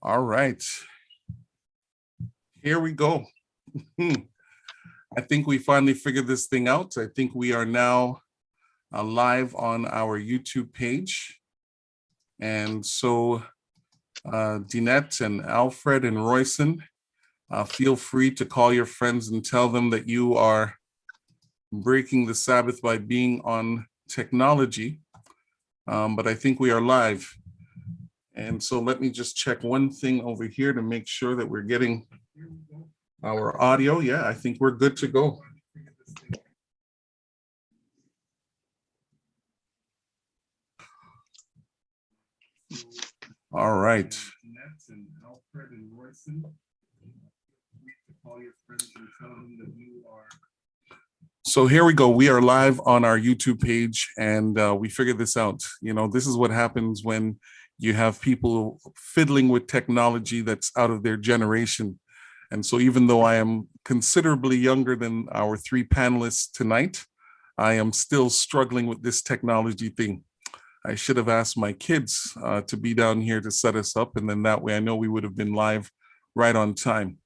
All right. Here we go. I think we finally figured this thing out. I think we are now live on our YouTube page. And so Deanette and Alfred and Royson, feel free to call your friends and tell them that you are breaking the Sabbath by being on technology. But I think we are live. And so let me just check one thing over here to make sure that we're getting our audio. Yeah, I think we're good to go. All right. So here we go. We are live on our YouTube page, and we figured this out. You know, this is what happens when you have people fiddling with technology that's out of their generation. And so even though I am considerably younger than our three panelists tonight, I am still struggling with this technology thing. I should have asked my kids to be down here to set us up, and then that way I know we would have been live right on time.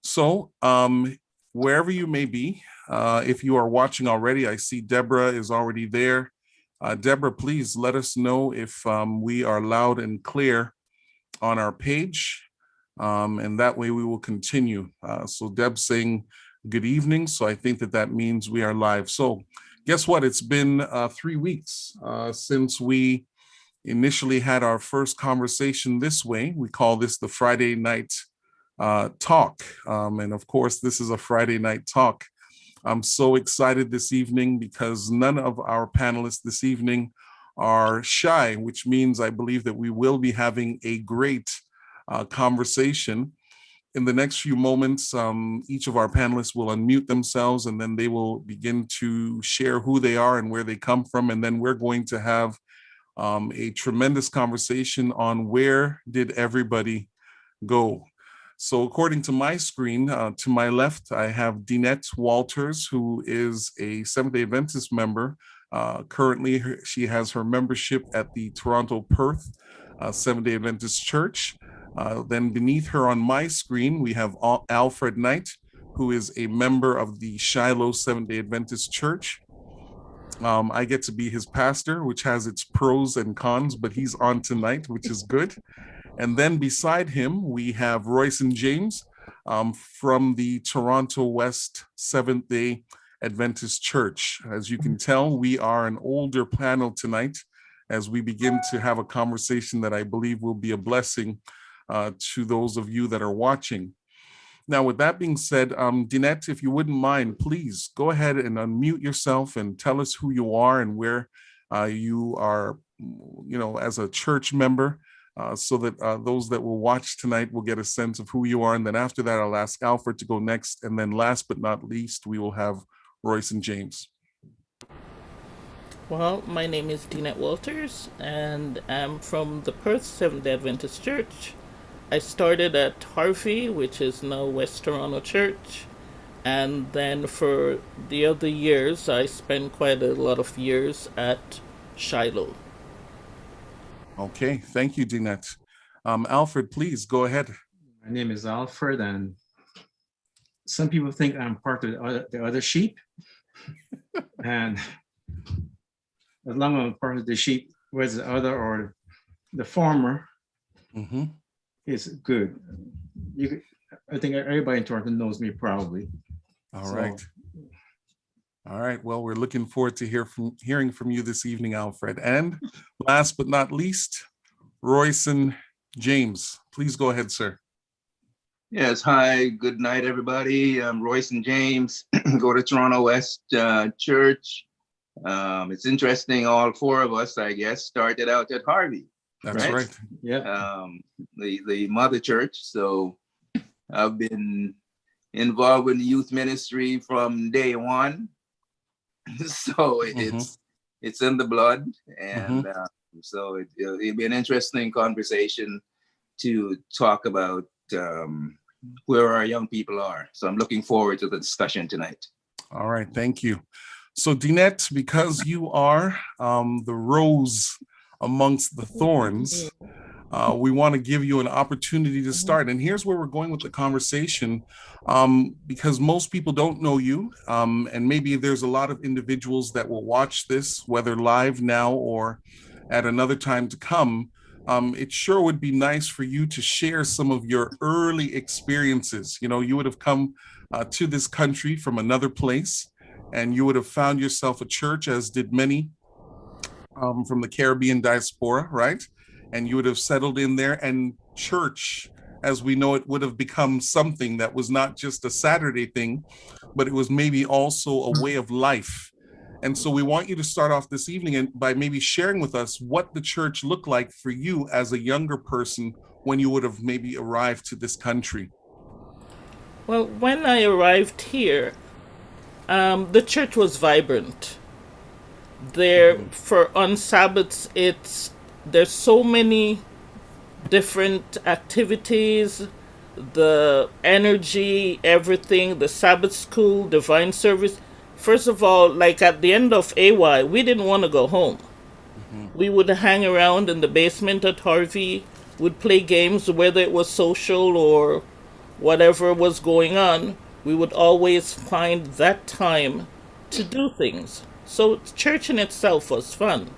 So wherever you may be, if you are watching already, I see Deborah is already there. Deborah, please let us know if we are loud and clear on our page, and that way we will continue. So Deb's saying good evening, so I think that means we are live. So guess what? It's been 3 weeks since we initially had our first conversation this way. We call this the Friday night talk. And of course, this is a Friday night talk. I'm so excited this evening because none of our panelists this evening are shy, which means I believe that we will be having a great conversation. In the next few moments, each of our panelists will unmute themselves, and then they will begin to share who they are and where they come from. And then we're going to have a tremendous conversation on where did everybody go. So according to my screen, to my left, I have Deanette Walters, who is a Seventh-day Adventist member. Currently, she has her membership at the Toronto Perth Seventh-day Adventist Church. Then beneath her on my screen, we have Alfred Knight, who is a member of the Shiloh Seventh-day Adventist Church. I get to be his pastor, which has its pros and cons, but he's on tonight, which is good. And then beside him, we have Royson James from the Toronto West Seventh-day Adventist Church. As you can tell, we are an older panel tonight as we begin to have a conversation that I believe will be a blessing to those of you that are watching. Now, with that being said, Deanette, if you wouldn't mind, please go ahead and unmute yourself and tell us who you are and where you are, as a church member. So that those that will watch tonight will get a sense of who you are. And then after that, I'll ask Alfred to go next. And then last but not least, we will have Royson James. Well, my name is Deanette Walters, and I'm from the Perth Seventh-day Adventist Church. I started at Harvey, which is now West Toronto Church. And then for the other years, I spent quite a lot of years at Shiloh. Okay, thank you, Deanette. Alfred, please go ahead. My name is Alfred, and some people think I'm part of the other sheep. And as long as I'm part of the sheep, whether the other or the former, is good. I think everybody in Toronto knows me probably. All right. All right, well, we're looking forward to hearing from you this evening, Alfred. And last but not least, Royson James. Please go ahead, sir. Yes, hi, good night, everybody. I'm Royson James, go to Toronto West Church. It's interesting, all four of us, I guess, started out at Harvey. That's right. Yeah. The mother church. So I've been involved with the youth ministry from day one. So it's in the blood, and so it'll be an interesting conversation to talk about where our young people are. So I'm looking forward to the discussion tonight. All right, thank you. So Deanette, because you are the rose amongst the thorns, We want to give you an opportunity to start. And here's where we're going with the conversation, because most people don't know you. And maybe there's a lot of individuals that will watch this, whether live now or at another time to come. It sure would be nice for you to share some of your early experiences. You know, you would have come to this country from another place, and you would have found yourself a church, as did many from the Caribbean diaspora, right? And you would have settled in there, and church, as we know it, would have become something that was not just a Saturday thing, but it was maybe also a way of life. And so we want you to start off this evening and by maybe sharing with us what the church looked like for you as a younger person when you would have maybe arrived to this country. Well, when I arrived here, the church was vibrant. There, for on Sabbaths, there's so many different activities, the energy, everything, the Sabbath school, divine service. First of all, like at the end of AY, we didn't want to go home. We would hang around in the basement at Harvey, would play games, whether it was social or whatever was going on. We would always find that time to do things. So church in itself was fun.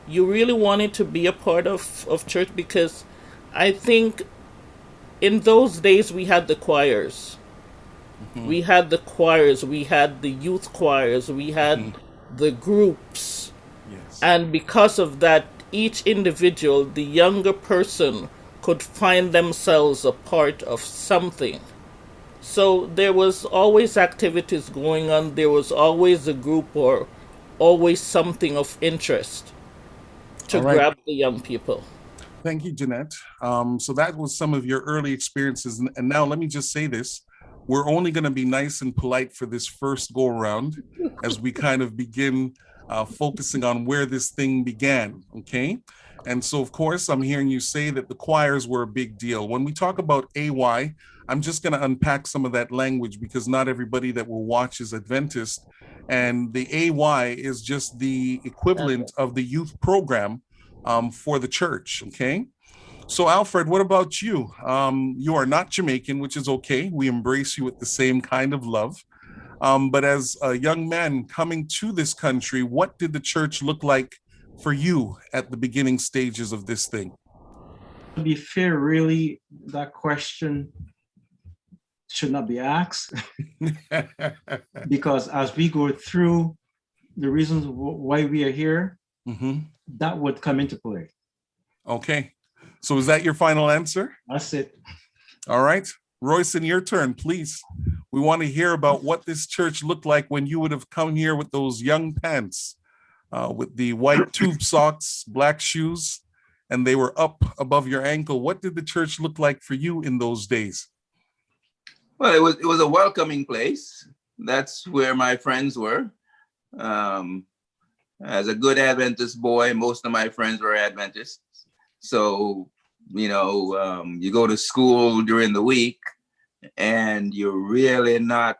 You really wanted to be a part of church because I think in those days we had the choirs. We had the choirs, we had the youth choirs, we had the groups. Yes. And because of that, each individual, the younger person, could find themselves a part of something. So there was always activities going on, there was always a group or always something of interest to All right. grab the young people. Thank you, Deanette. So that was some of your early experiences. And now let me just say this. We're only going to be nice and polite for this first go around as we kind of begin focusing on where this thing began, okay? And so, of course, I'm hearing you say that the choirs were a big deal. When we talk about AY, I'm just going to unpack some of that language because not everybody that will watch is Adventist. And the AY is just the equivalent of the youth program for the church, okay? So, Alfred, what about you? You are not Jamaican, which is okay. We embrace you with the same kind of love. But as a young man coming to this country, what did the church look like for you at the beginning stages of this thing? To be fair, really, that question should not be asked because as we go through the reasons why we are here, that would come into play. Okay. So is that your final answer? That's it. All right. Royson, your turn, please. We want to hear about what this church looked like when you would have come here with those young pants, with the white tube socks, black shoes, and they were up above your ankle. What did the church look like for you in those days? Well, it was a welcoming place. That's where my friends were. As a good Adventist boy, most of my friends were Adventists. So, you know, you go to school during the week and you're really not,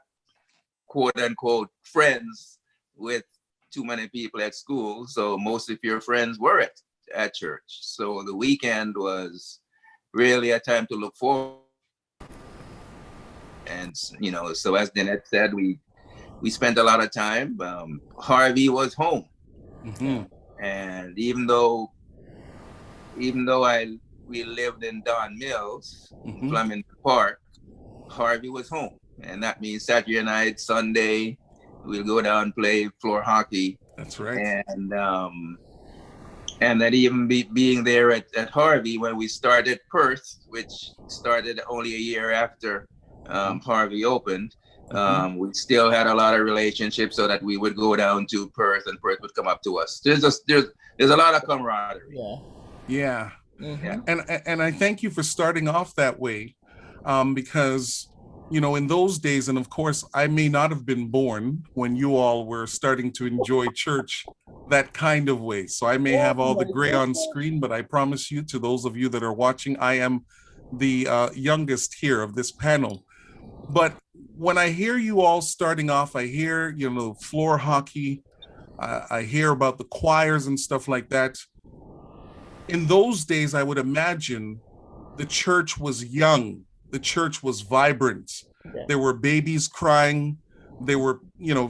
quote unquote, friends with too many people at school. So most of your friends were at church. So the weekend was really a time to look forward. And, you know, so as Deanette said, we spent a lot of time. Harvey was home. And even though we lived in Don Mills, Flemington Park, Harvey was home. And that means Saturday night, Sunday, we'll go down and play floor hockey. That's right. And that even being there at Harvey when we started Perth, which started only a year after Harvey opened, we still had a lot of relationships so that we would go down to Perth and Perth would come up to us. There's a lot of camaraderie. Yeah. And I thank you for starting off that way, because, you know, in those days, and of course, I may not have been born when you all were starting to enjoy church that kind of way. So I may have all the gray on screen, but I promise you, to those of you that are watching, I am the youngest here of this panel. But when I hear you all starting off, I hear, you know, floor hockey, I hear about the choirs and stuff like that. in those days, I would imagine the church was young, the church was vibrant. Yeah. There were babies crying. There were,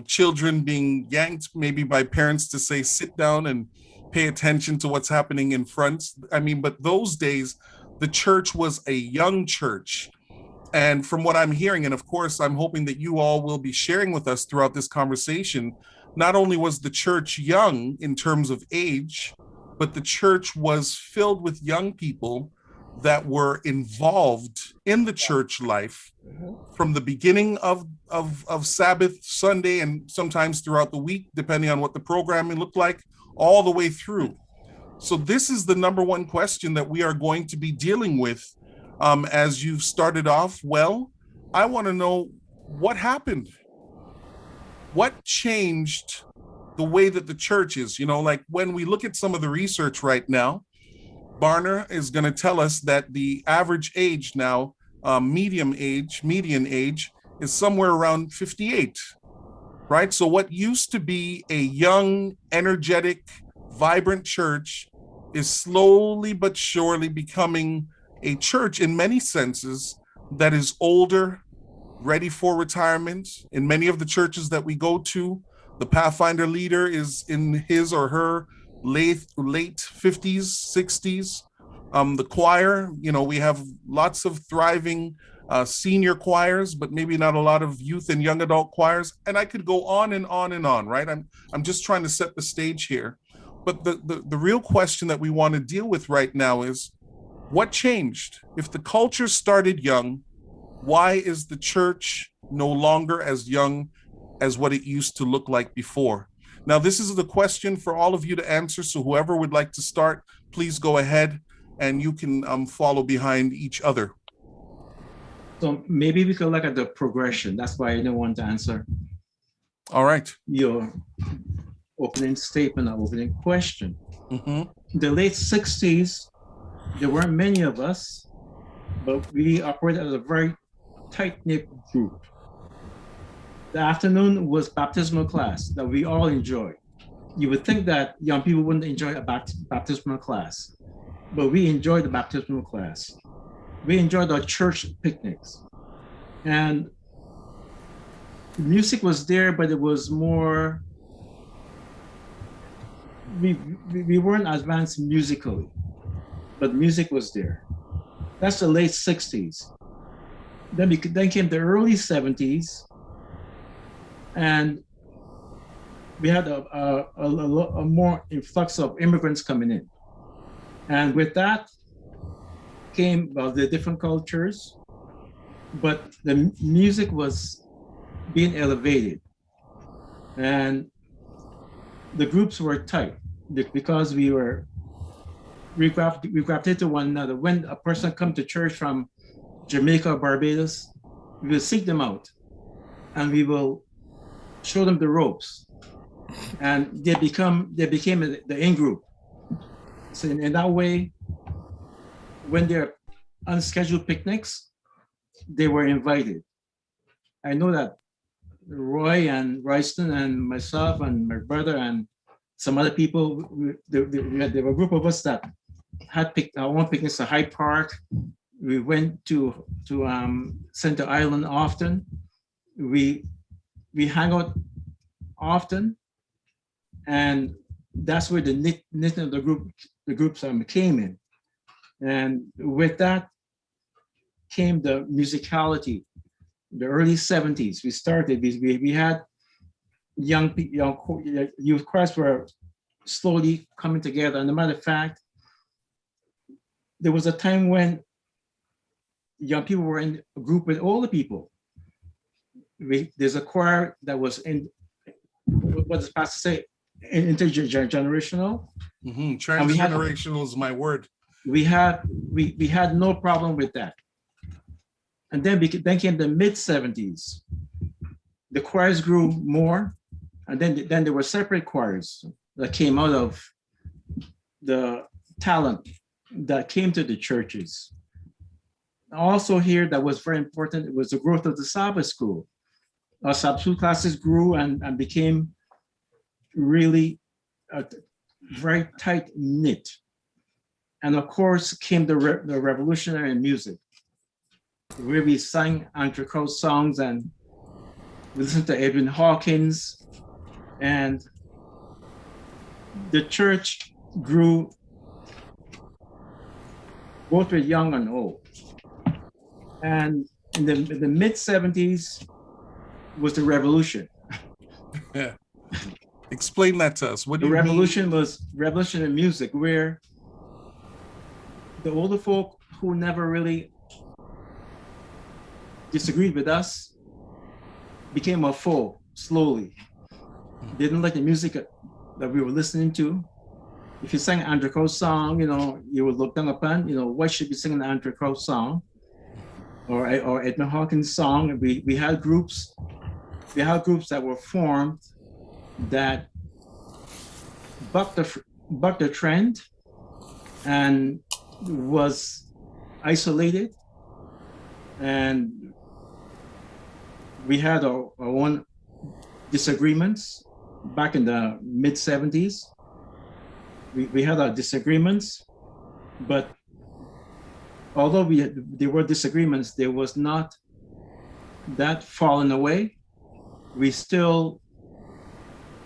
children being yanked maybe by parents to say, sit down and pay attention to what's happening in front. I mean, but those days, the church was a young church. And from what I'm hearing, and of course, I'm hoping that you all will be sharing with us throughout this conversation, not only was the church young in terms of age, but the church was filled with young people that were involved in the church life from the beginning of Sabbath, Sunday, and sometimes throughout the week, depending on what the programming looked like, all the way through. So this is the number one question that we are going to be dealing with as you've started off. Well, I want to know what happened. What changed the way that the church is? Like when we look at some of the research right now, Barner is going to tell us that the average age now, median age, is somewhere around 58, right? So what used to be a young, energetic, vibrant church is slowly but surely becoming a church in many senses that is older, ready for retirement. In many of the churches that we go to, the Pathfinder leader is in his or her late 50s, 60s. The choir, we have lots of thriving senior choirs, but maybe not a lot of youth and young adult choirs. And I could go on and on and on, right? I'm just trying to set the stage here. But the real question that we want to deal with right now is, what changed? If the culture started young, why is the church no longer as young as what it used to look like before? Now, this is the question for all of you to answer. So whoever would like to start, please go ahead and you can follow behind each other. So maybe we could look at the progression. That's why I don't want to answer All right. your opening statement or opening question. Mm-hmm. In the late 60s, there weren't many of us, but we operated as a very tight-knit group. The afternoon was baptismal class that we all enjoyed. You would think that young people wouldn't enjoy a baptismal class, but we enjoyed the baptismal class. We enjoyed our church picnics. And music was there, but it was more, we weren't advanced musically, but music was there. That's the late 60s. Then came the early 70s, and we had a more influx of immigrants coming in. And with that came, the different cultures, but the music was being elevated. And the groups were tight because we gravitated to one another. When a person come to church from Jamaica or Barbados, we will seek them out and we will show them the ropes, and they became the in-group. So in that way, when they're unscheduled picnics, they were invited. I know that Roy and Royston and myself and my brother and some other people, there were a group of us that had our own picnics at Hyde Park. We went to Center Island often. We hang out often, and that's where the knitting of the groups came in. And with that came the musicality. The early 70s, we started. We had young youth choirs were slowly coming together. And as a matter of fact, there was a time when young people were in a group with older people. There's a choir that was in, what does Pastor say, intergenerational. Mm-hmm. Transgenerational is my word. We had no problem with that. And then came the mid 70s. The choirs grew more, and then there were separate choirs that came out of the talent that came to the churches. Also here, that was very important, it was the growth of the Sabbath school. Our Sabbath school classes grew and became really very tight knit. And of course came the revolutionary music, where we sang André songs and listened to Edwin Hawkins, and the church grew both with young and old. And in the mid 70s was the revolution. Yeah. Explain that to us. What do The you revolution was revolution in music, where the older folk who never really disagreed with us became a foe slowly. Didn't like the music that we were listening to. If you sang André Crow's song, you would look down upon, why should be singing an André Crow song or Edmund Hawkins song? We had groups that were formed that bucked the trend and was isolated, and we had our own disagreements back in the mid 70s. We had our disagreements, but although there were disagreements, there was not that falling away. We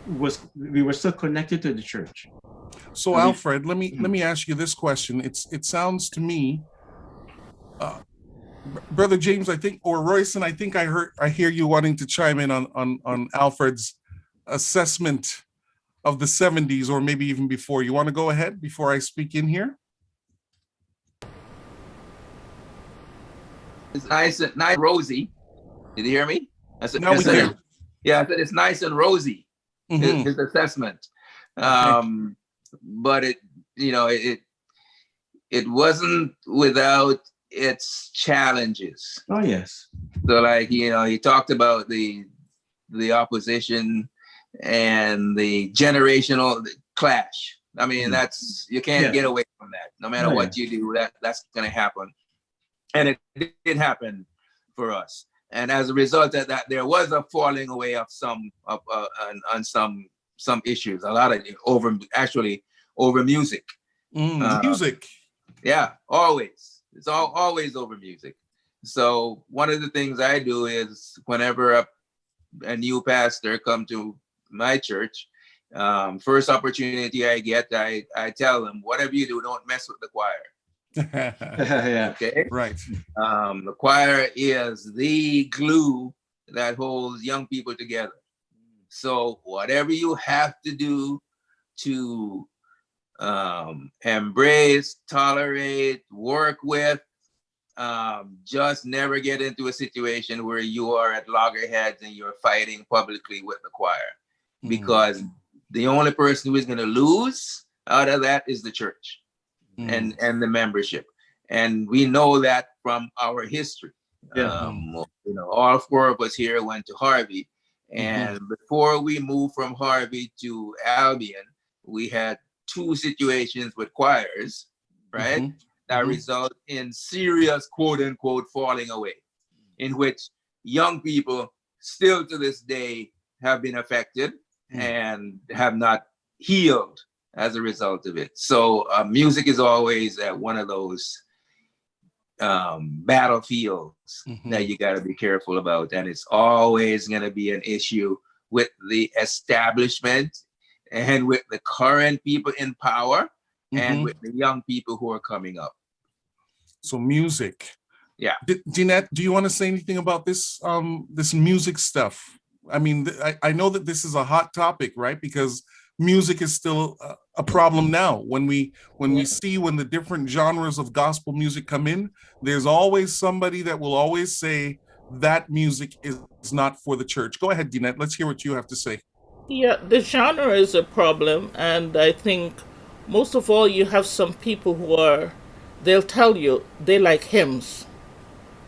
were still connected to the church. So Alfred, let me ask you this question. It sounds to me, Brother James, I think, or Royson, I think I hear you wanting to chime in on Alfred's assessment of the 70s, or maybe even before. You want to go ahead before I speak in here? It's nice and rosy. Did you hear me? Now we can. Yeah, I said it's nice and rosy. Mhm. His assessment, but it wasn't without its challenges. Oh yes. So he talked about the opposition and the generational clash. I mean, you can't get away from that. No matter what you do, that's going to happen, and it did happen for us. And as a result of that, there was a falling away of on some issues. A lot of over music. Music. Yeah, always. It's always over music. So one of the things I do is whenever a new pastor come to my church, first opportunity I get, I tell them, whatever you do, don't mess with the choir. Yeah. Okay. Right. The choir is the glue that holds young people together. So whatever you have to do to embrace, tolerate, work with, just never get into a situation where you are at loggerheads and you're fighting publicly with the choir, because the only person who is going to lose out of that is the church and the membership. And we know that from our history. Yeah. All four of us here went to Harvey, and before we moved from Harvey to Albion, we had two situations with choirs, right? That result in serious quote unquote falling away, in which young people still to this day have been affected and have not healed as a result of it. So music is always at one of those battlefields that you got to be careful about, and it's always going to be an issue with the establishment and with the current people in power and with the young people who are coming up. So music. Yeah. Deanette, do you want to say anything about this this music stuff? I mean, I know that this is a hot topic, right? Because music is still a problem now. When we see when the different genres of gospel music come in, there's always somebody that will always say that music is not for the church. Go ahead, Deanette. Let's hear what you have to say. Yeah, the genre is a problem, and I think most of all you have some people they'll tell you they like hymns.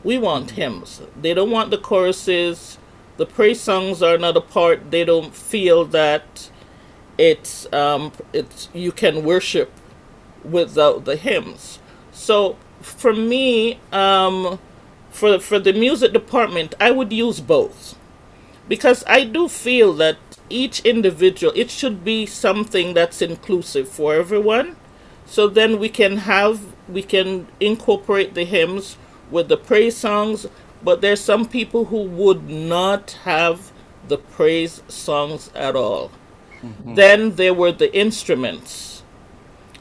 We want hymns. They don't want the choruses. The praise songs are not a part. They don't feel that it's you can worship without the hymns. So for me, for the music department, I would use both, because I do feel that each individual, it should be something that's inclusive for everyone. So then we can incorporate the hymns with the praise songs, but there's some people who would not have the praise songs at all. Then there were the instruments,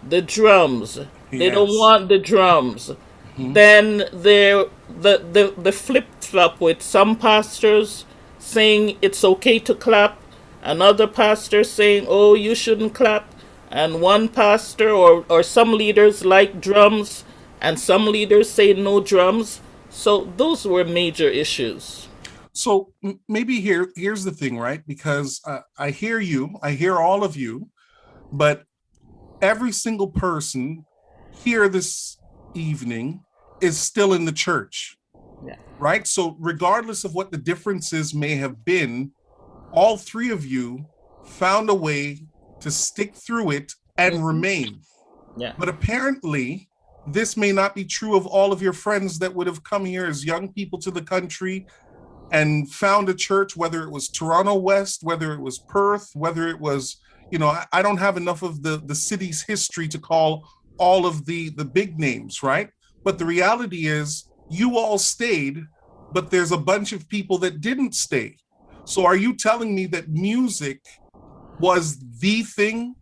the drums. They don't Yes. want the drums. Then there the flip flop with some pastors saying it's okay to clap, another pastor saying, oh, you shouldn't clap, and one pastor or some leaders like drums and some leaders say no drums. So those were major issues. So maybe here's the thing, right? Because I hear you, I hear all of you, but every single person here this evening is still in the church, Yeah. right? So regardless of what the differences may have been, all three of you found a way to stick through it and remain. Yeah. But apparently, this may not be true of all of your friends that would have come here as young people to the country and found a church, whether it was Toronto West, whether it was Perth, whether it was, I don't have enough of the city's history to call all of the big names, right? But the reality is you all stayed, but there's a bunch of people that didn't stay. So are you telling me that music was the thing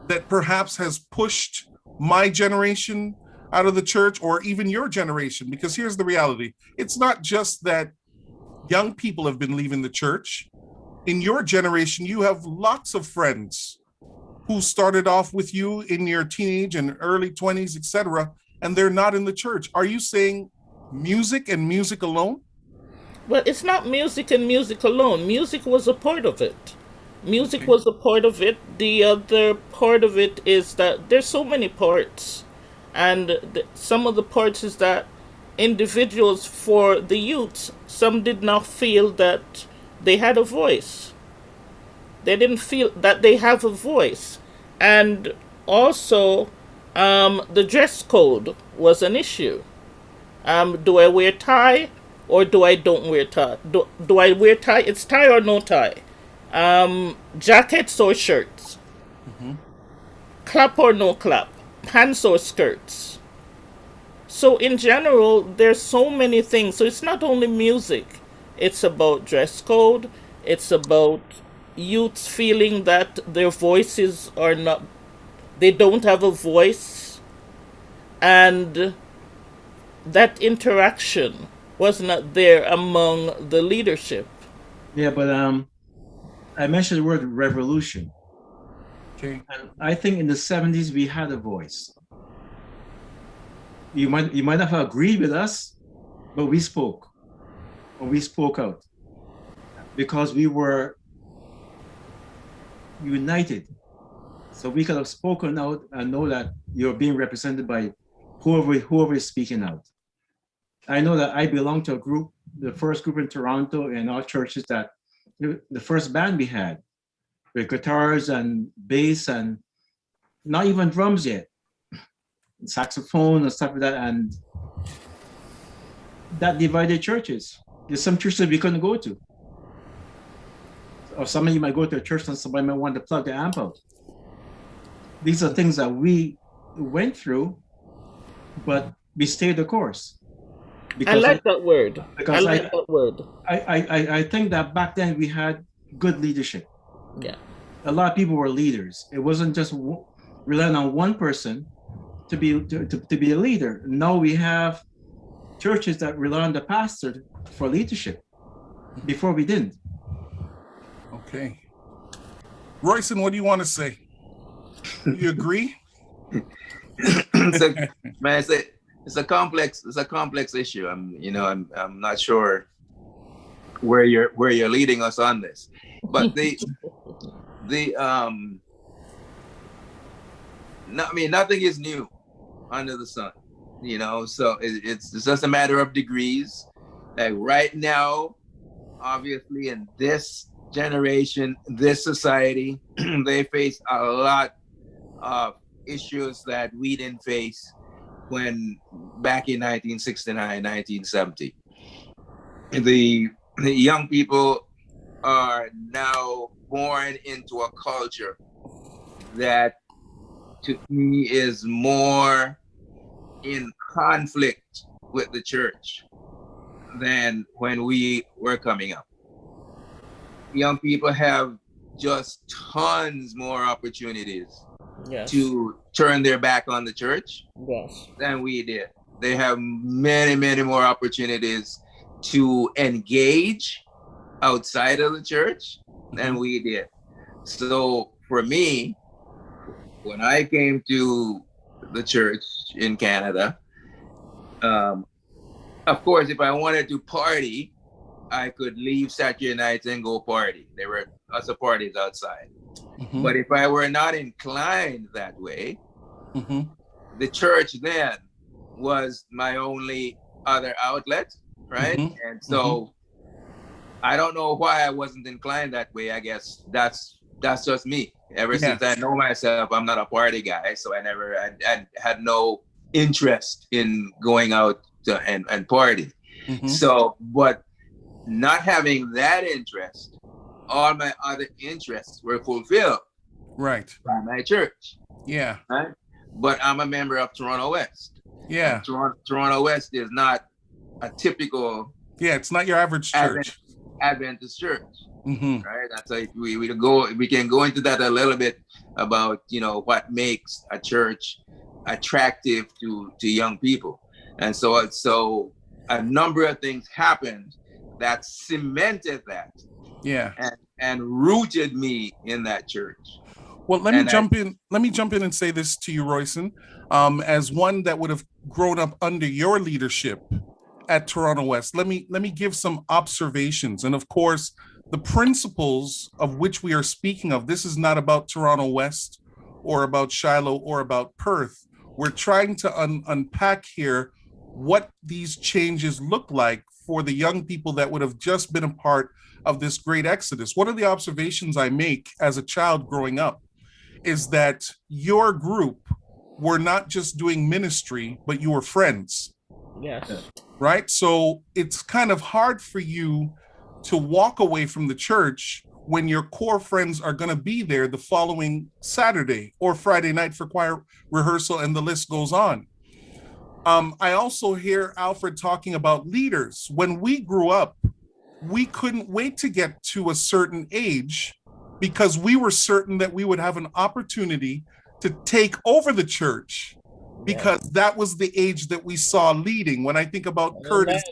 that perhaps has pushed my generation out of the church, or even your generation? Because here's the reality. It's not just that young people have been leaving the church. In your generation, you have lots of friends who started off with you in your teenage and early 20s, etc., and they're not in the church. Are you saying music and music alone? Well, it's not music and music alone. Music was a part of it. Music Okay. was a part of it. The other part of it is that there's so many parts. And some of the parts is that individuals, for the youths, some did not feel that they had a voice. They didn't feel that they have a voice. And also, the dress code was an issue. Do I wear tie or do I don't wear tie? Do I wear tie? It's tie or no tie. Jackets or shirts. Mm-hmm. Clap or no clap. Pants or skirts. So in general, there's so many things. So it's not only music. It's about dress code. It's about youths feeling that their voices are not, they don't have a voice. And that interaction was not there among the leadership. Yeah, but I mentioned the word revolution. Okay. And I think in the 70s we had a voice. You might not have agreed with us, but we spoke. Or we spoke out. Because we were united. So we could have spoken out and know that you're being represented by whoever is speaking out. I know that I belong to a group, the first group in Toronto in our churches, that the first band we had with guitars and bass and not even drums yet, saxophone and stuff like that. And that divided churches. There's some churches we couldn't go to. Or some of you might go to a church and somebody might want to plug the amp out. These are things that we went through, but we stayed the course. I like that word. Because I like that word. I think that back then we had good leadership. Yeah. A lot of people were leaders. It wasn't just relying on one person to be a leader. Now we have churches that rely on the pastor for leadership. Before we didn't. Okay. Royson, what do you want to say? You agree? It's a complex issue. I'm not sure where you're leading us on this, but nothing is new under the sun, so it's just a matter of degrees. Like right now, obviously in this generation, this society, they face a lot of issues that we didn't face when back in 1969, 1970. The young people are now born into a culture that to me is more in conflict with the church than when we were coming up. Young people have just tons more opportunities Yes. to turn their back on the church Yes. than we did. They have many, many more opportunities to engage outside of the church than we did. So for me, when I came to the church in Canada, of course, if I wanted to party, I could leave Saturday nights and go party. There were lots of parties outside. But if I were not inclined that way, the church then was my only other outlet, right? And so I don't know why I wasn't inclined that way. I guess that's just me. Ever since I know myself, I'm not a party guy, so I had no interest in going out and party. So, but not having that interest, all my other interests were fulfilled, right, by my church. Yeah. Right? But I'm a member of Toronto West. Yeah. Toronto West is not a typical. Yeah, it's not your average church. Adventist church. Right. That's like we can go into that a little bit about, you know, what makes a church attractive to young people. And so a number of things happened that cemented that. Yeah. And rooted me in that church. Well, let me jump in and say this to you, Royson, as one that would have grown up under your leadership at Toronto West. Let me give some observations. And of course, the principles of which we are speaking of, this is not about Toronto West or about Shiloh or about Perth. We're trying to unpack here what these changes look like for the young people that would have just been a part of this great exodus. One of the observations I make as a child growing up is that your group were not just doing ministry, but you were friends. Yes. Right? So it's kind of hard for you to walk away from the church when your core friends are going to be there the following Saturday or Friday night for choir rehearsal, and the list goes on. I also hear Alfred talking about leaders. When we grew up, we couldn't wait to get to a certain age because we were certain that we would have an opportunity to take over the church, because that was the age that we saw leading. When I think about Curtis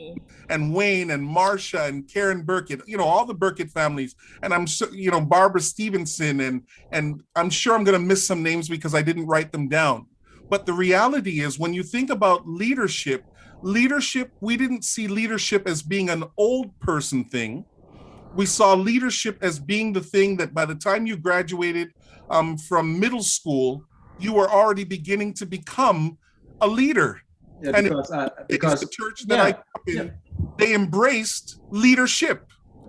and Wayne and Marsha and Karen Burkett, you know, all the Burkett families, and I'm sure, you know, Barbara Stevenson, and I'm sure I'm going to miss some names because I didn't write them down. But the reality is, when you think about leadership, we didn't see leadership as being an old person thing. We saw leadership as being the thing that by the time you graduated from middle school, you were already beginning to become a leader. Yeah, and because the church that I grew up in, they embraced leadership.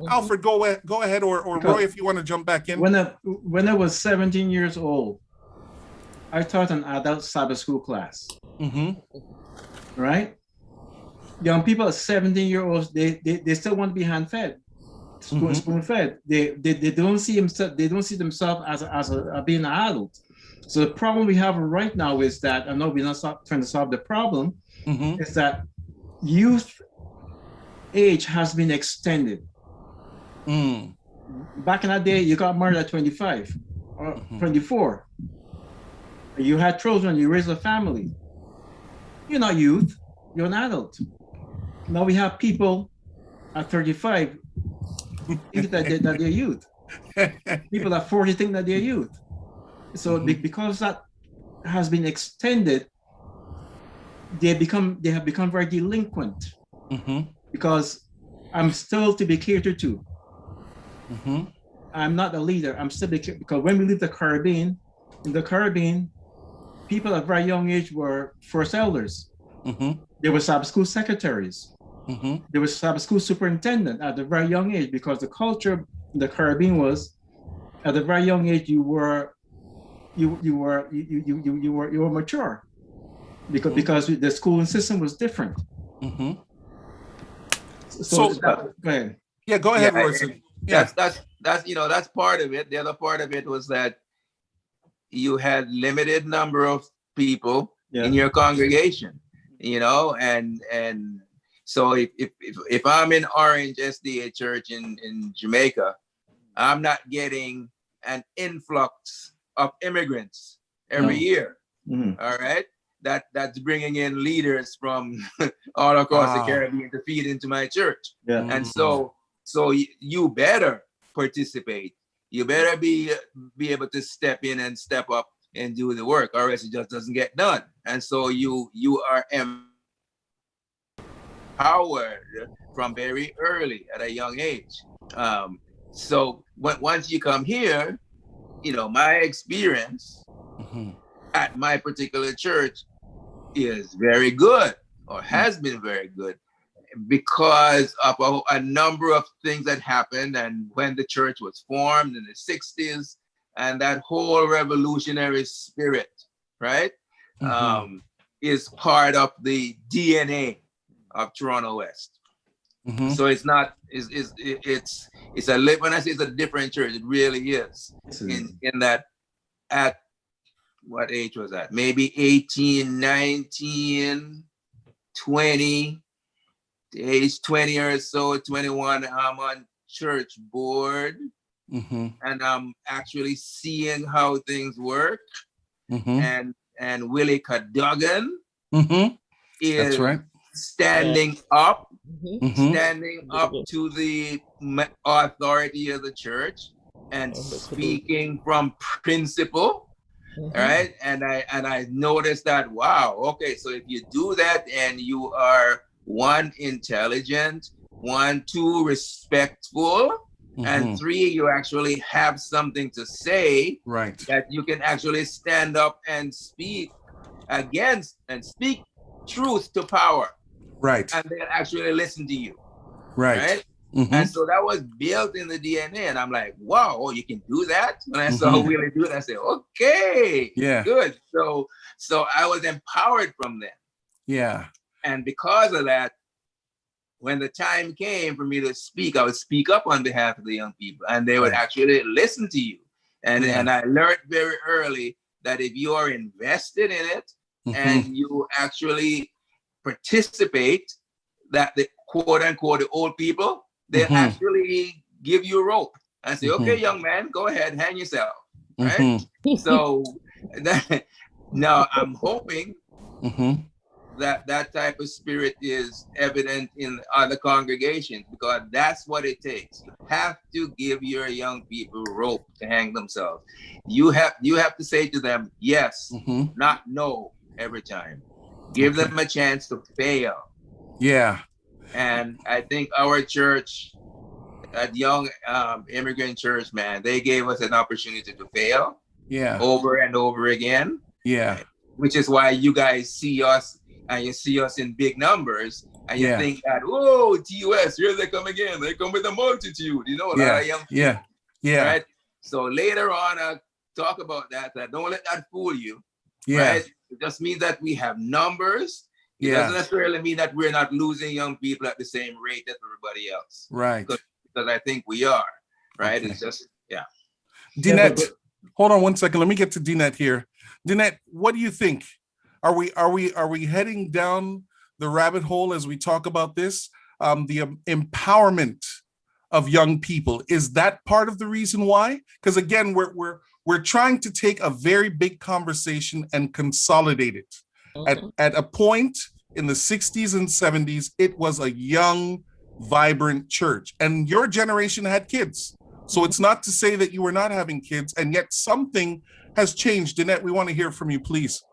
Alfred, go ahead, or Roy, if you want to jump back in. When I was 17 years old, I taught an adult Sabbath school class. Right? Young people at 17-year-olds, they still want to be hand-fed, spoon-fed. They don't see themselves as being an adult. So the problem we have right now is that, I know we're not trying to solve the problem, is that youth age has been extended. Back in that day, you got married at 25 or 24. You had children, you raised a family. You're not youth, you're an adult. Now we have people at 35 think that they're youth. People at 40 think that they're youth. So because that has been extended, they have become very delinquent. Because I'm still to be catered to. I'm not a leader. I'm still because when we leave the Caribbean, in the Caribbean, people at a very young age were first elders. They were Sabbath school secretaries. They were Sabbath school superintendent at a very young age, because the culture in the Caribbean was, at a very young age, you were mature, because the schooling system was different. So go ahead. Yeah, go ahead, Royson. That's part of it. The other part of it was that you had limited number of people Yeah. in your congregation, and so if I'm in Orange SDA Church in Jamaica, I'm not getting an influx of immigrants every No. year. Mhm. All right. That's bringing in leaders from all across the Caribbean to feed into my church. Yeah. And so you better participate. You better be able to step in and step up and do the work, or else it just doesn't get done. And so you are empowered from very early at a young age. So once you come here, my experience at my particular church is very good, or has been very good, because of a number of things that happened, and when the church was formed in the 60s, and that whole revolutionary spirit, right, is part of the DNA of Toronto West. So it's not, it's when I say it's a different church, it really is. In that, at what age was that? Maybe 18, 19, 20, age 20 or so, 21, I'm on church board, and I'm actually seeing how things work. And Willie Cadogan is That's right. standing up Mm-hmm. to the authority of the church and speaking from principle. Right. And I noticed that, wow, okay, so if you do that and you are, 1, intelligent, 1, 2, respectful, and 3, you actually have something to say, right, that you can actually stand up and speak against and speak truth to power, right, and they'll actually listen to you, right. And so that was built in the DNA, and I'm like, wow, you can do that. When I saw Willie do it, I said, okay, Yeah, good. So I was empowered from them. Yeah. And because of that, when the time came for me to speak, I would speak up on behalf of the young people, and they would actually listen to you. And I learned very early that if you are invested in it and you actually participate, that the quote unquote the old people, they'll actually give you a rope and say, okay, young man, go ahead, hang yourself. Right? So now I'm hoping that type of spirit is evident in other congregations, because that's what it takes. You have to give your young people rope to hang themselves. You have to say to them, yes, not no, every time. Give them a chance to fail. Yeah. And I think our church, that young immigrant church, man, they gave us an opportunity to fail over and over again. Yeah. Which is why you guys see us, and you see us in big numbers, and you think that, oh, TUS, here they come again. They come with a multitude, a lot of young people. Right? So later on, I'll talk about that. Don't let that fool you. Right? It just means that we have numbers. It doesn't necessarily mean that we're not losing young people at the same rate as everybody else. Right. Because I think we are. Right? Okay. It's just, Deanette, hold on one second. Let me get to Deanette here. Deanette, what do you think? Are we heading down the rabbit hole as we talk about this? The empowerment of young people, is that part of the reason why? Because again, we're trying to take a very big conversation and consolidate it. At a point in the 60s and 70s, it was a young, vibrant church, and your generation had kids. So it's not to say that you were not having kids, and yet something has changed. Deanette, we want to hear from you, please.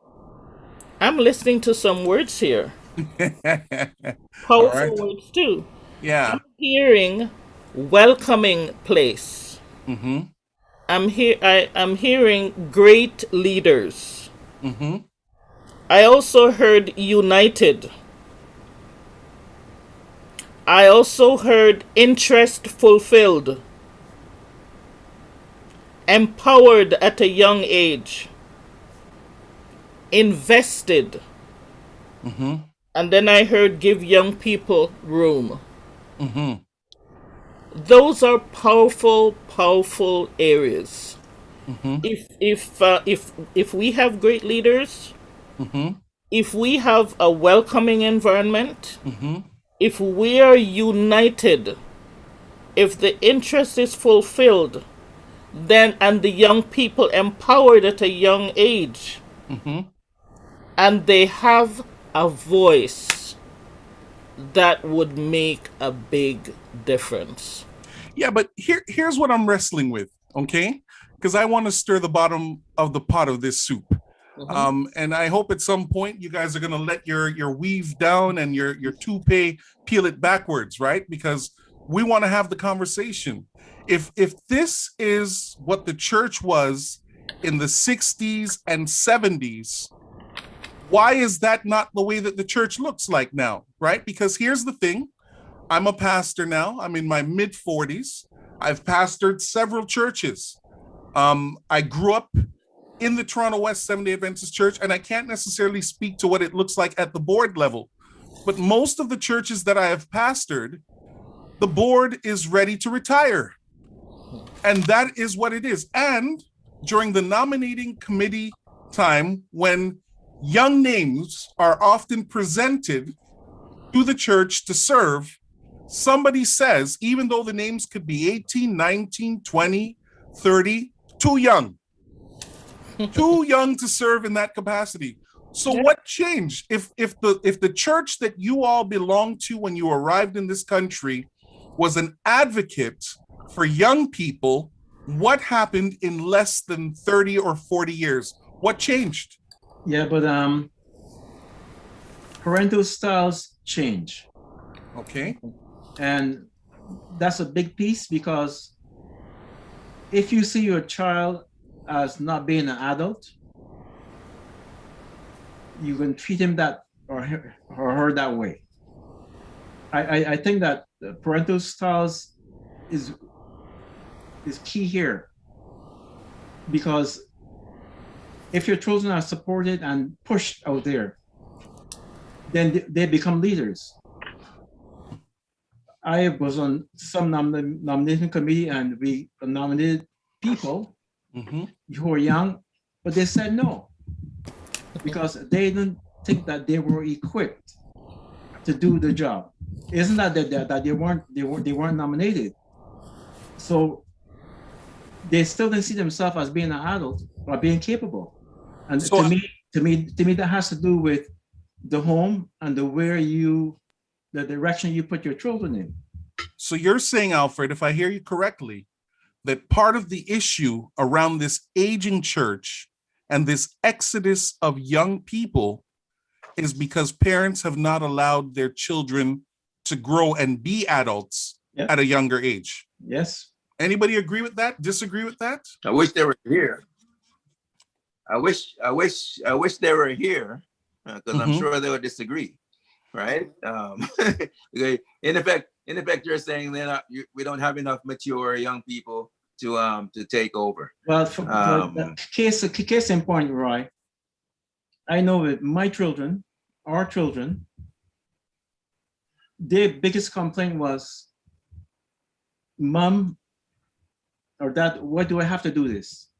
I'm listening to some words here. Powerful words too. Yeah. I'm hearing welcoming place. I'm hearing great leaders. I also heard united. I also heard interest fulfilled. Empowered at a young age. Invested. And then I heard give young people room. Those are powerful, powerful areas. Mm-hmm. If we have great leaders, Mm-hmm. if we have a welcoming environment, Mm-hmm. if we are united, if the interest is fulfilled, then and the young people empowered at a young age, Mm-hmm. and they have a voice, that would make a big difference. Yeah, but here's what I'm wrestling with, okay? Because I want to stir the bottom of the pot of this soup. And I hope at some point you guys are gonna let your weave down and your toupee peel it backwards, right? Because we want to have the conversation. If this is what the church was in the 60s and 70s, why is that not the way that the church looks like now, right? Because here's the thing. I'm a pastor now. I'm in my mid 40s. I've pastored several churches. I grew up in the Toronto West Seventh-day Adventist Church, and I can't necessarily speak to what it looks like at the board level. But most of the churches that I have pastored, the board is ready to retire. And that is what it is. And during the nominating committee time, when young names are often presented to the church to serve, somebody says, even though the names could be 18, 19, 20, 30, too young to serve in that capacity. So what changed? If the church that you all belonged to when you arrived in this country was an advocate for young people, what happened in less than 30 or 40 years? What changed? Yeah, but parental styles change. Okay. And that's a big piece, because if you see your child as not being an adult, you can treat him that or her that way. I think that parental styles is key here, because if your children are supported and pushed out there, then they become leaders. I was on some nomination committee, and we nominated people who were young, but they said no, because they didn't think that they were equipped to do the job. Isn't that they weren't nominated? So they still didn't see themselves as being an adult or being capable. And So- to me, that has to do with the home and the direction you put your children in. So you're saying, Alfred, if I hear you correctly, that part of the issue around this aging church and this exodus of young people is because parents have not allowed their children to grow and be adults at a younger age. Yes. Anybody agree with that? Disagree with that? I wish they were here. I wish they were here, because I'm sure they would disagree, right? In effect, you're saying we don't have enough mature young people to take over. Well, case in point, Roy, I know that my children, our children, their biggest complaint was, Mom or Dad, why do I have to do this?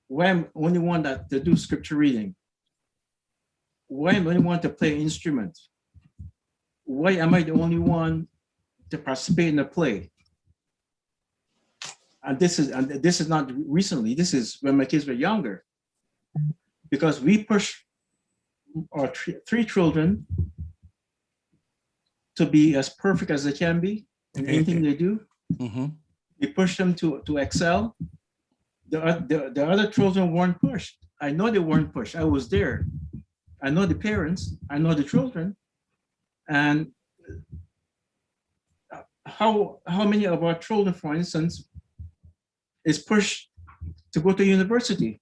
Why am I the only one to do scripture reading? Why am I the only one to play an instrument? Why am I the only one to participate in a play? And this is not recently. This is when my kids were younger, because we push our three children to be as perfect as they can be in anything they do. We push them to excel. The other children weren't pushed. I know they weren't pushed. I was there. I know the parents. I know the children. And how many of our children, for instance, is pushed to go to university?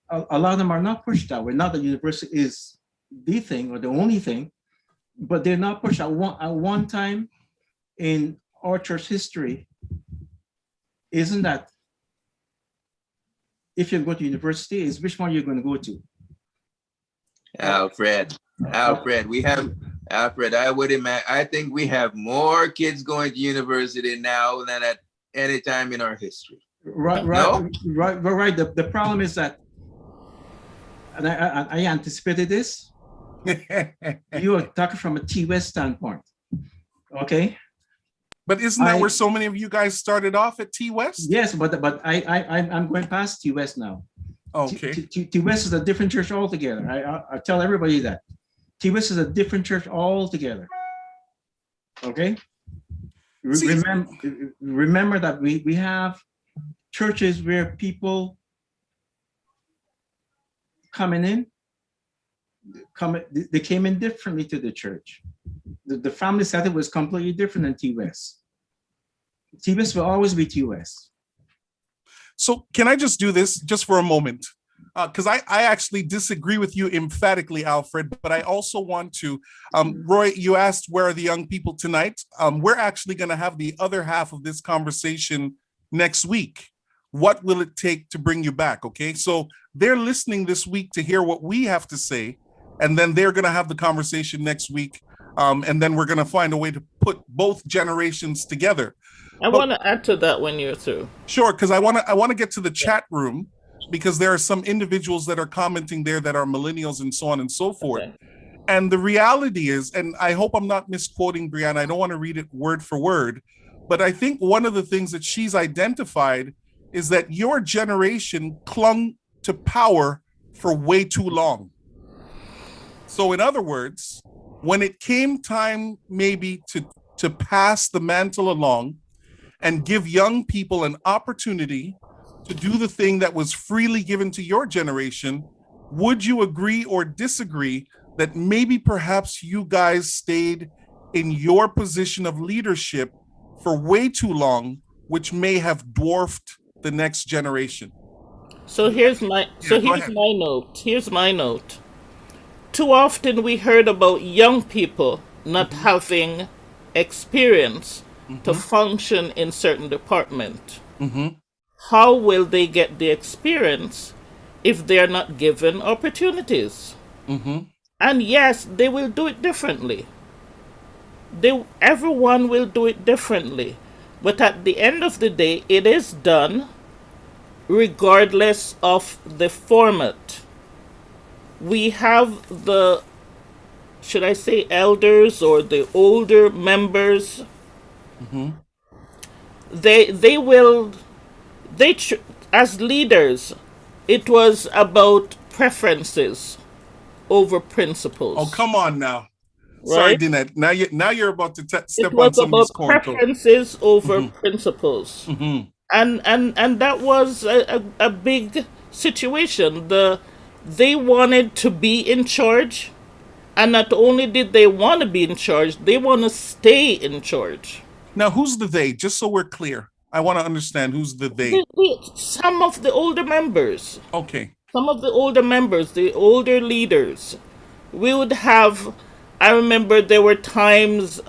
A lot of them are not pushed that way. Not that university is the thing or the only thing, but they're not pushed. At one time in our church history, isn't that if you go to university, is which one you're going to go to? Alfred, I think we have more kids going to university now than at any time in our history. Right. No? Right. The problem is that, and I anticipated this. You are talking from a T-West standpoint, okay? But isn't that where so many of you guys started off at T-West? Yes, but I'm going past T-West now. Okay. T-West is a different church altogether. I tell everybody that. T-West is a different church altogether. Okay? Remember that we have churches where people coming in, they came in differently to the church. The family setup was completely different than T-West. T-West will always be T-West. So can I just do this just for a moment? Because I actually disagree with you emphatically, Alfred, but I also want to, Roy, you asked where are the young people tonight? We're actually going to have the other half of this conversation next week. What will it take to bring you back? Okay, so they're listening this week to hear what we have to say, and then they're going to have the conversation next week, and then we're going to find a way to put both generations together. I want to add to that when you're through. Sure, because I want to get to the chat room, because there are some individuals that are commenting there that are millennials and so on and so forth. Okay. And the reality is, and I hope I'm not misquoting Brianna, I don't want to read it word for word, but I think one of the things that she's identified is that your generation clung to power for way too long. So in other words, when it came time maybe to pass the mantle along and give young people an opportunity to do the thing that was freely given to your generation, would you agree or disagree that maybe perhaps you guys stayed in your position of leadership for way too long, which may have dwarfed the next generation? So here's my note. Here's my note. Too often we heard about young people not having experience to function in certain department. How will they get the experience if they're not given opportunities? And yes, they will do it differently. Everyone will do it differently. But at the end of the day, it is done regardless of the format. We have the, should I say, elders or the older members. As leaders, it was about preferences over principles. Oh, come on now. Right? Sorry, Deanette. Now you're about to step on somebody's corn. It was about preferences over principles. And that was a big situation. They wanted to be in charge, and not only did they want to be in charge, they want to stay in charge. Now, who's the they? Just so we're clear. I want to understand who's the they. Some of the older members. Okay. Some of the older members, the older leaders. We would have, I remember there were times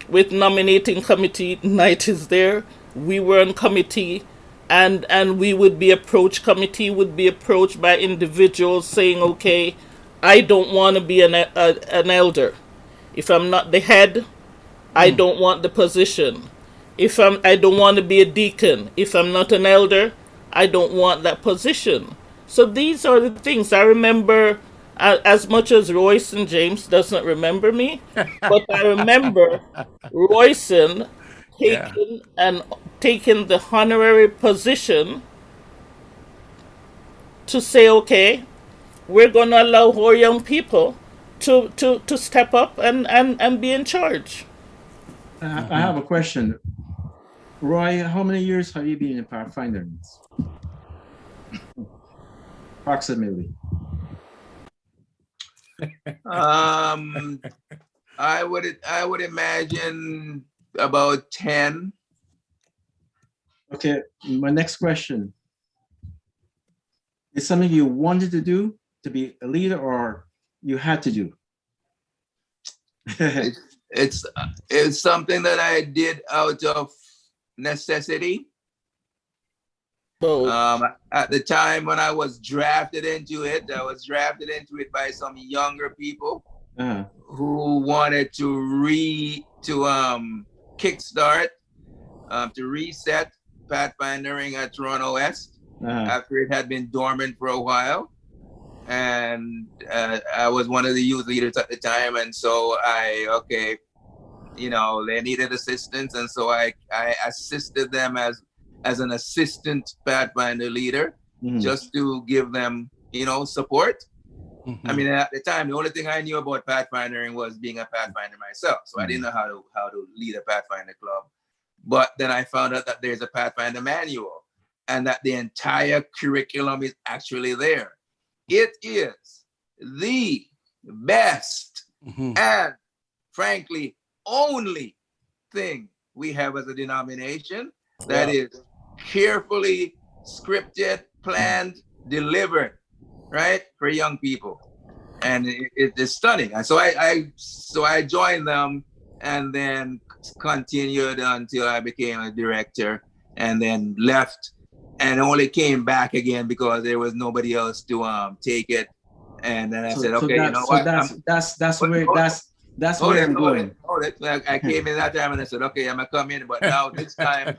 with nominating committee night is there. We were on committee and we would be approached, committee would be approached by individuals saying, okay, I don't want to be an elder. If I'm not the head, I don't want the position. I don't want to be a deacon. If I'm not an elder, I don't want that position. So these are the things I remember. As much as Royce and James doesn't remember me, but I remember Royson taking the honorary position to say, okay, we're going to allow our young people to step up and be in charge. I have a question. Roy, how many years have you been in Pathfinders? Approximately. I would imagine about 10. Okay, my next question. Is something you wanted to do to be a leader, or you had to do? It's something that I did out of necessity. At the time when I was drafted into it, I was drafted into it by some younger people who wanted to kickstart, to reset pathfindering at Toronto West Uh-huh. after it had been dormant for a while. And I was one of the youth leaders at the time. And so they needed assistance. And so I assisted them as an assistant Pathfinder leader, just to give them, support. I mean, at the time, the only thing I knew about Pathfindering was being a Pathfinder myself. So I didn't know how to lead a Pathfinder club. But then I found out that there's a Pathfinder manual and that the entire curriculum is actually there. It is the best and, frankly, only thing we have as a denomination that is carefully scripted, planned, delivered, right, for young people. And it is stunning. And so I joined them and then continued until I became a director, and then left and only came back again because there was nobody else to take it. And then I said, okay, you know what? That's where I'm going. I came in that time and I said, okay, I'm gonna come in, but now this time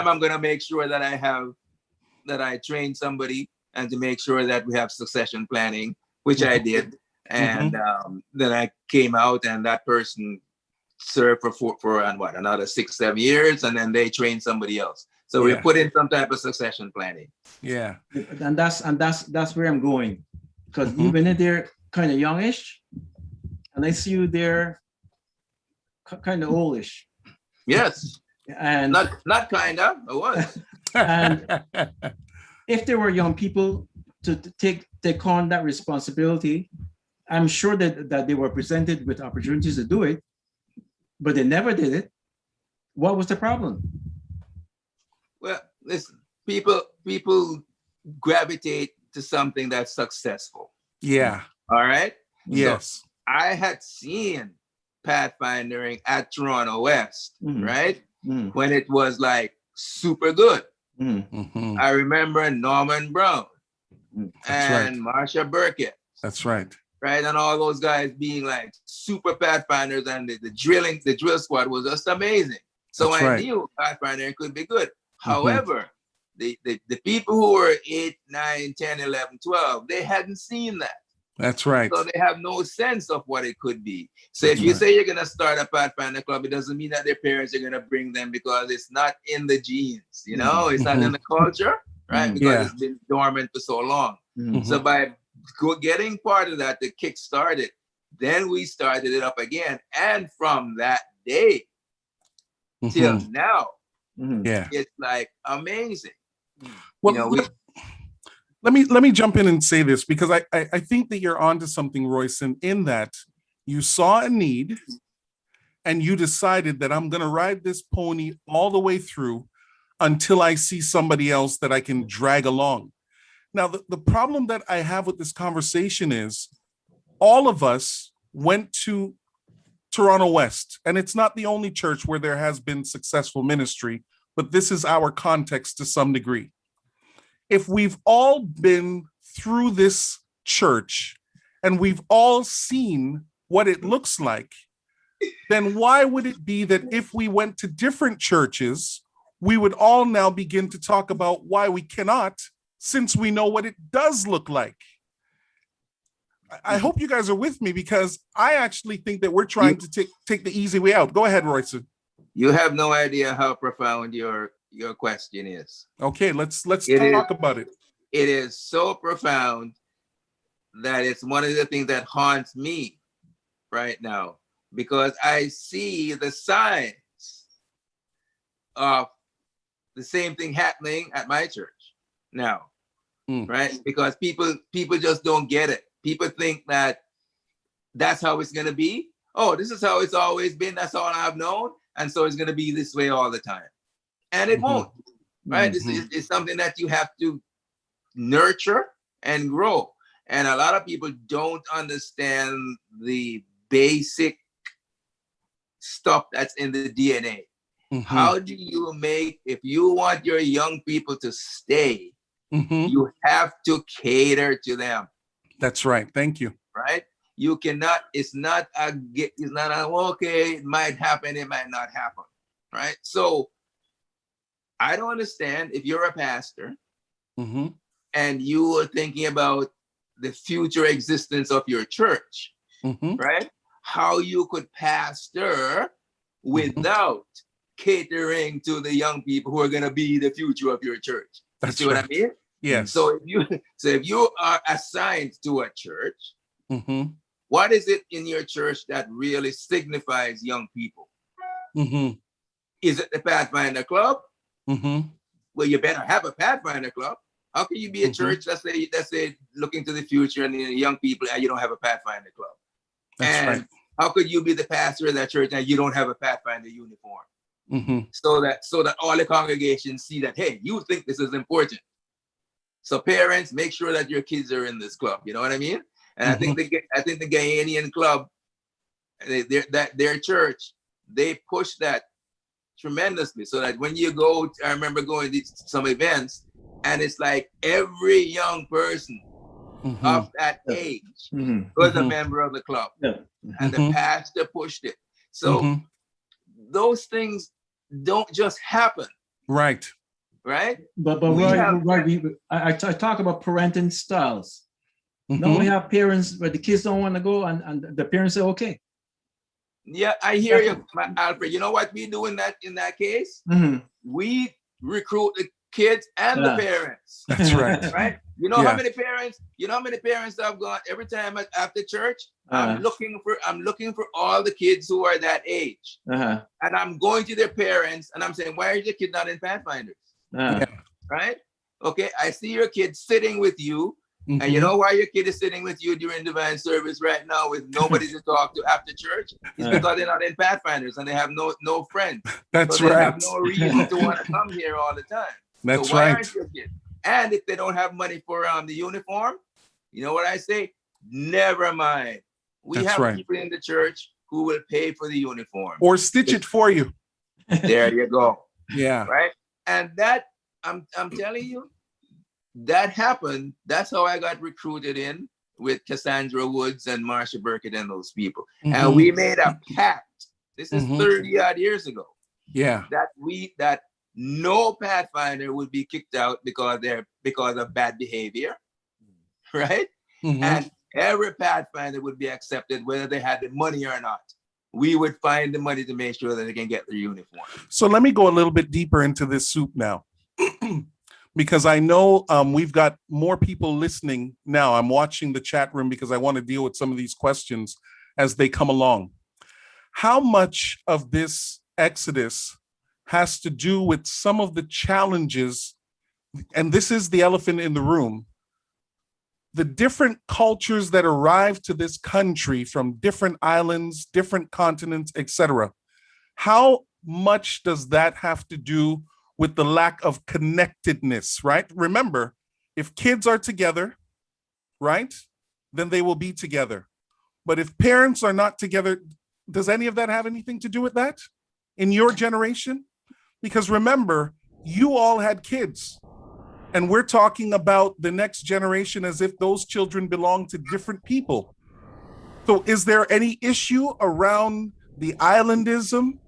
I'm gonna make sure that I train somebody and to make sure that we have succession planning, which I did. And then I came out, and that person served for another 6-7 years, and then they trained somebody else. So we put in some type of succession planning. Yeah. And that's where I'm going. Because you've been in there kind of youngish, and I see you there kind of oldish. Yes. And not kind of, I was. And if there were young people to take on that responsibility, I'm sure that they were presented with opportunities to do it, but they never did it. What was the problem? Well, listen, people gravitate to something that's successful. Yeah. All right? Yes. So I had seen Pathfindering at Toronto West, right? When it was like super good. I remember Norman Brown and Marsha Burkett. That's right. Right, and all those guys being like super Pathfinders, and the drill squad was just amazing. So I knew Pathfinder could be good. However, the people who were 8, 9, 10, 11, 12, they hadn't seen that. That's right. So they have no sense of what it could be. So if you say you're going to start a Pathfinder club, it doesn't mean that their parents are going to bring them, because it's not in the genes, it's not in the culture, right? Because it's been dormant for so long. So by getting part of that to kickstart it, then we started it up again. And from that day till now, it's like amazing. Well, let me jump in and say this, because I think that you're onto something, Royson, in that you saw a need and you decided that I'm going to ride this pony all the way through until I see somebody else that I can drag along. Now, the problem that I have with this conversation is all of us went to Toronto West, and it's not the only church where there has been successful ministry, but this is our context to some degree. If we've all been through this church and we've all seen what it looks like, then why would it be that if we went to different churches, we would all now begin to talk about why we cannot, since we know what it does look like? I hope you guys are with me, because I actually think that we're trying to take the easy way out. Go ahead, Royson. You have no idea how profound your question is. Okay, let's talk about it. It is so profound that it's one of the things that haunts me right now, because I see the signs of the same thing happening at my church now, right? Because people just don't get it. People think that that's how it's going to be. Oh, this is how it's always been. That's all I've known. And so it's going to be this way all the time. And it won't, right? It's something that you have to nurture and grow. And a lot of people don't understand the basic stuff that's in the DNA. How do you make, if you want your young people to stay, you have to cater to them. That's right. Thank you. Right? You cannot, it's not okay, it might happen, it might not happen. Right? So I don't understand if you're a pastor Mm-hmm. and you are thinking about the future existence of your church, Mm-hmm. right? How you could pastor without catering to the young people who are going to be the future of your church. You That's see what right. I mean? Yes. So if you are assigned to a church, Mm-hmm. what is it in your church that really signifies young people? Mm-hmm. Is it the Pathfinder Club? Mm-hmm. Well, you better have a Pathfinder Club. How can you be a church that's say looking to the future and the young people and you don't have a Pathfinder Club? That's and right. how could you be the pastor of that church and you don't have a Pathfinder uniform? Mm-hmm. So that all the congregations see that, hey, you think this is important. So parents, make sure that your kids are in this club. You know what I mean? And I think the Ghanaian club, their church, they push that tremendously. So that when you go, I remember going to some events, and it's like every young person of that age was a member of the club, and the pastor pushed it. So those things don't just happen. Right. But I talk about parenting styles. Now we have parents where the kids don't want to go, and the parents say, okay. Yeah, I hear you, Alfred. You know what we do in that case? We recruit the kids and the parents. That's right. Right? You know how many parents? You know how many parents I've got every time after church? I'm looking for all the kids who are that age, and I'm going to their parents and I'm saying, why are your kid not in Pathfinders? Right? Okay, I see your kid sitting with you. And you know why your kid is sitting with you during divine service right now with nobody to talk to after church? It's because they're not in Pathfinders and they have no friends. That's so they right. have no reason to want to come here all the time. That's so why right. aren't your kids? And if they don't have money for the uniform, you know what I say? Never mind. We have people in the church who will pay for the uniform. Or stitch it for you. There you go. Yeah. Right? And that, I'm telling you, that happened. That's how I got recruited in with Cassandra Woods and Marsha Burkett and those people. And we made a pact. This is 30 odd years ago. Yeah. That no Pathfinder would be kicked out because of bad behavior. Right? And every Pathfinder would be accepted whether they had the money or not. We would find the money to make sure that they can get their uniform. So let me go a little bit deeper into this soup now. Because I know we've got more people listening now. I'm watching the chat room because I want to deal with some of these questions as they come along. How much of this exodus has to do with some of the challenges, and this is the elephant in the room, the different cultures that arrived to this country from different islands, different continents, etc. How much does that have to do with the lack of connectedness, right? Remember, if kids are together, right, then they will be together. But if parents are not together, does any of that have anything to do with that in your generation? Because remember, you all had kids, and we're talking about the next generation as if those children belong to different people. So is there any issue around the islandism?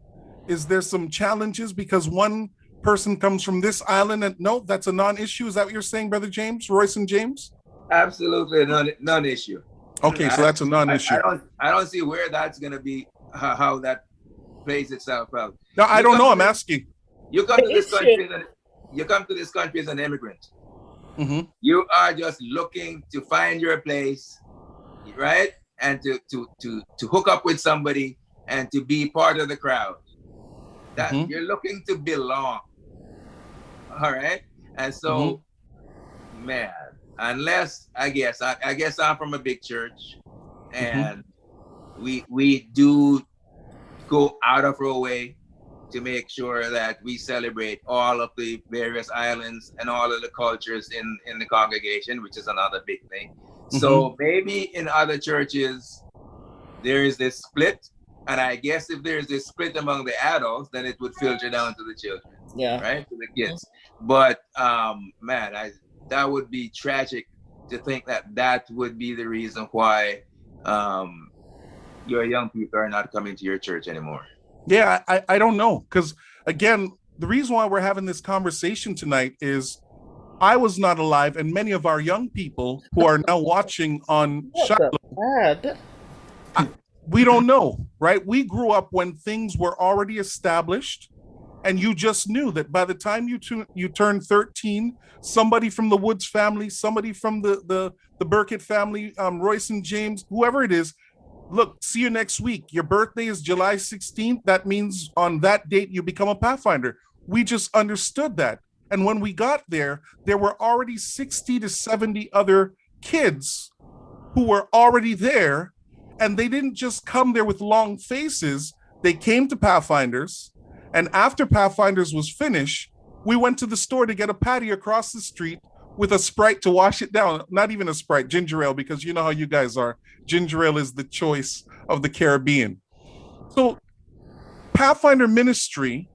Is there some challenges because one person comes from this island and no, that's a non-issue? Is that what you're saying, Brother James, Royce and James? Absolutely non-issue. Okay, so that's a non-issue. I don't see where that's going to be, how that plays itself out. No, I don't know. I'm asking. You come to this country as an immigrant. You are just looking to find your place, right? And to hook up with somebody and to be part of the crowd. That you're looking to belong. All right. And so, man, unless I guess I'm from a big church, and we do go out of our way to make sure that we celebrate all of the various islands and all of the cultures in the congregation, which is another big thing. So maybe in other churches there is this split, and I guess if there's this split among the adults, then it would filter down to the children. Yeah. Right? To the kids. But man, that would be tragic to think that would be the reason why your young people are not coming to your church anymore. Yeah, I don't know. Because again, the reason why we're having this conversation tonight is I was not alive, and many of our young people who are now watching on What the Shiloh, bad? we don't know, right? We grew up when things were already established, and you just knew that by the time you turned 13, somebody from the Woods family, somebody from the Burkett family, Royce and James, whoever it is, look, see you next week. Your birthday is July 16th. That means on that date you become a Pathfinder. We just understood that. And when we got there, there were already 60 to 70 other kids who were already there. And they didn't just come there with long faces. They came to Pathfinders. And after Pathfinders was finished, we went to the store to get a patty across the street with a Sprite to wash it down. Not even a Sprite, ginger ale, because you know how you guys are. Ginger ale is the choice of the Caribbean. So Pathfinder ministry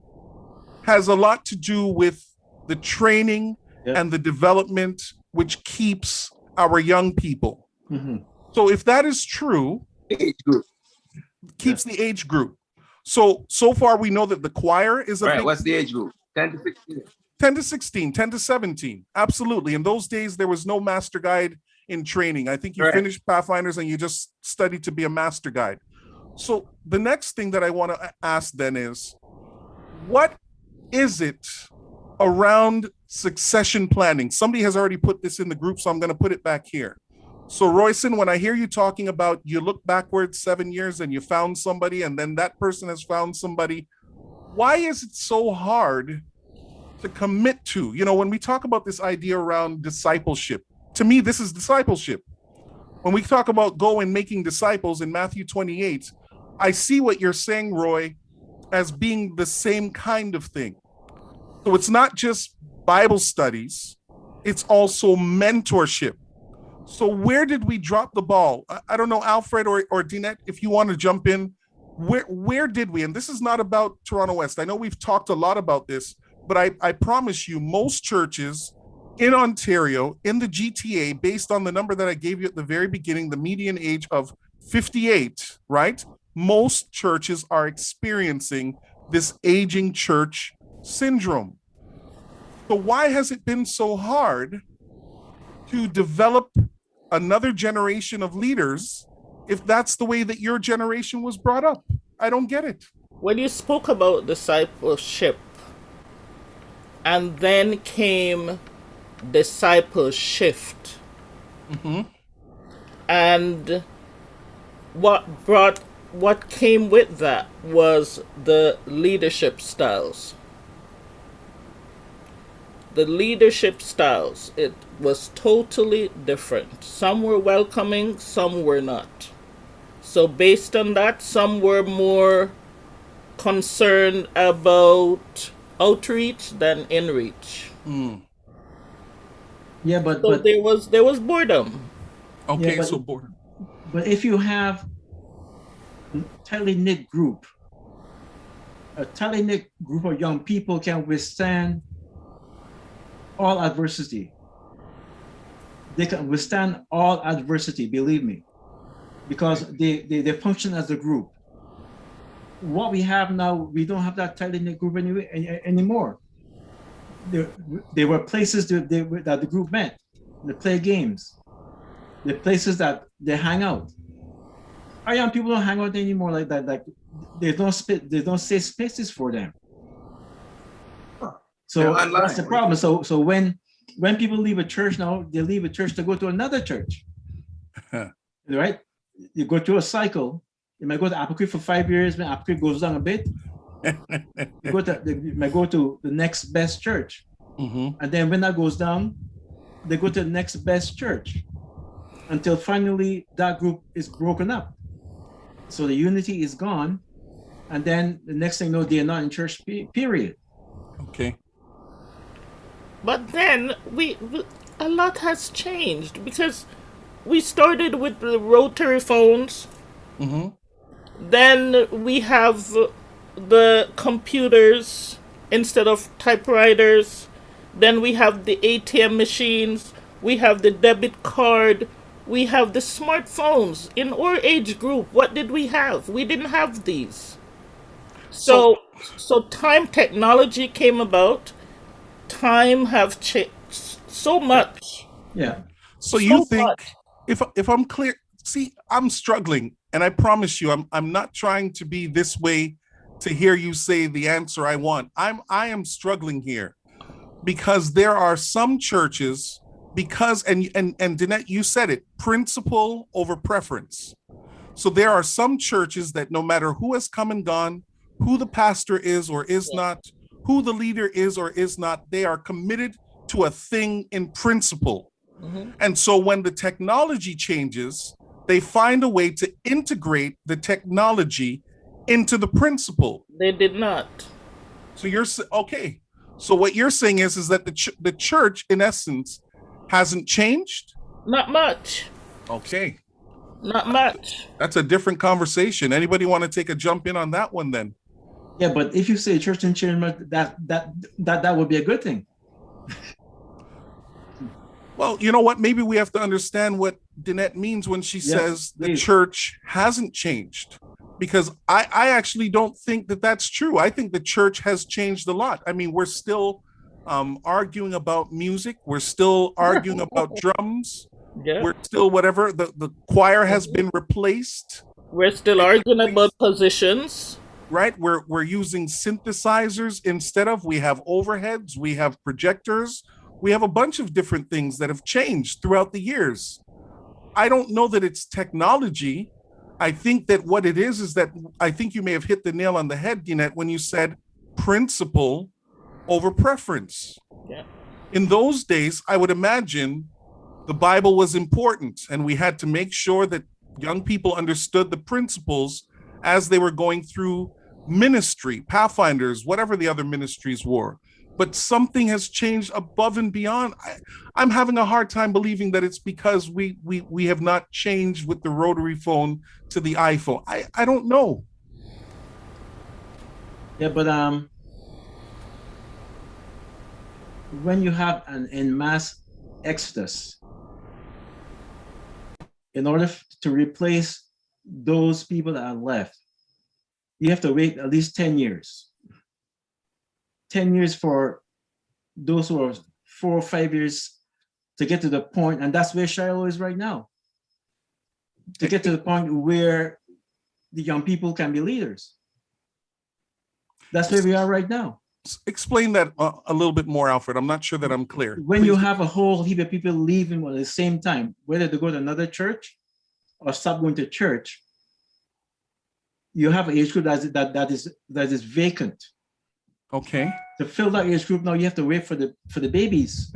has a lot to do with the training and the development, which keeps our young people. So if that is true, Age group. keeps the age group. So far we know that the choir is a Right. big, What's the age group? 10 to 16. 10 to 16, 10 to 17. Absolutely. In those days, there was no master guide in training. I think you Right. finished Pathfinders and you just studied to be a master guide. So the next thing that I want to ask then is, what is it around succession planning? Somebody has already put this in the group, so I'm going to put it back here. So Royson, when I hear you talking about you look backwards 7 years and you found somebody and then that person has found somebody, why is it so hard to commit to? You know, when we talk about this idea around discipleship, to me, this is discipleship. When we talk about go and making disciples in Matthew 28, I see what you're saying, Roy, as being the same kind of thing. So it's not just Bible studies, it's also mentorship. So where did we drop the ball? I don't know, Alfred or Deanette, if you want to jump in, where did we? And this is not about Toronto West. I know we've talked a lot about this, but I promise you, most churches in Ontario, in the GTA, based on the number that I gave you at the very beginning, the median age of 58, right? Most churches are experiencing this aging church syndrome. So why has it been so hard to develop another generation of leaders if that's the way that your generation was brought up? I don't get it. When you spoke about discipleship, and then came disciple shift, and what came with that was the leadership styles. The leadership styles, it was totally different. Some were welcoming, some were not. So based on that, some were more concerned about outreach than inreach. Yeah, but So there was boredom. Okay, but- so bored. But if you have a tightly knit group, a tightly knit group of young people can withstand all adversity. They can withstand all adversity, believe me, because they function as a group. What we have now, we don't have that tightly knit group anymore. There were places that the group met. They play games. The places that they hang out. Our young people don't hang out anymore like that. Like they don't save spaces for them. So that's the problem. So when people leave a church now, they leave a church to go to another church. Right? You go through a cycle. You might go to Apocryph for 5 years, when Apocryph goes down a bit. You might go to the next best church. And then when that goes down, they go to the next best church until finally that group is broken up. So the unity is gone. And then the next thing you know, they're not in church, period. Okay. But then a lot has changed because we started with the rotary phones. Then we have the computers instead of typewriters. Then we have the ATM machines. We have the debit card. We have the smartphones. In our age group, what did we have? We didn't have these. So So time technology came about. Time have changed so much. Yeah. So So you think, much. if I'm clear, see, I'm struggling, and I promise you, I'm not trying to be this way to hear you say the answer I want. I am struggling here because there are some churches, because and Deanette, you said it, principle over preference. So there are some churches that no matter who has come and gone, who the pastor is or is not, who the leader is or is not, they are committed to a thing in principle. Mhm. And so when the technology changes, they find a way to integrate the technology into the principle. They did not. So okay. So what you're saying is that the church, in essence, hasn't changed. Not much. Okay, Not much. that's a different conversation. Anybody want to take a jump in on that one then? Yeah, but if you say church and children, that would be a good thing. Well, you know what? Maybe we have to understand what Deanette means when she says the church hasn't changed, because I actually don't think that that's true. I think the church has changed a lot. I mean, we're still arguing about music. We're still arguing about drums. Yeah. We're still whatever. The choir has been replaced. We're still arguing about positions. Right? We're using synthesizers instead of, we have overheads, we have projectors, we have a bunch of different things that have changed throughout the years. I don't know that it's technology. I think that what it is that I think you may have hit the nail on the head, Deanette, when you said principle over preference. Yeah. In those days, I would imagine the Bible was important, and we had to make sure that young people understood the principles as they were going through ministry, Pathfinders, whatever the other ministries were. But something has changed above and beyond. I'm having a hard time believing that it's because we have not changed with the rotary phone to the iPhone. I don't know. Yeah, but when you have an en masse exodus, in order to replace those people that are left, you have to wait at least 10 years. 10 years for those who are 4 or 5 years to get to the point, and that's where Shiloh is right now. To get to the point where the young people can be leaders. That's where we are right now. Explain that a little bit more, Alfred. I'm not sure that I'm clear. When you have a whole heap of people leaving at the same time, whether to go to another church or stop going to church, you have an age group that is vacant. Okay. To fill that age group now, you have to wait for the babies.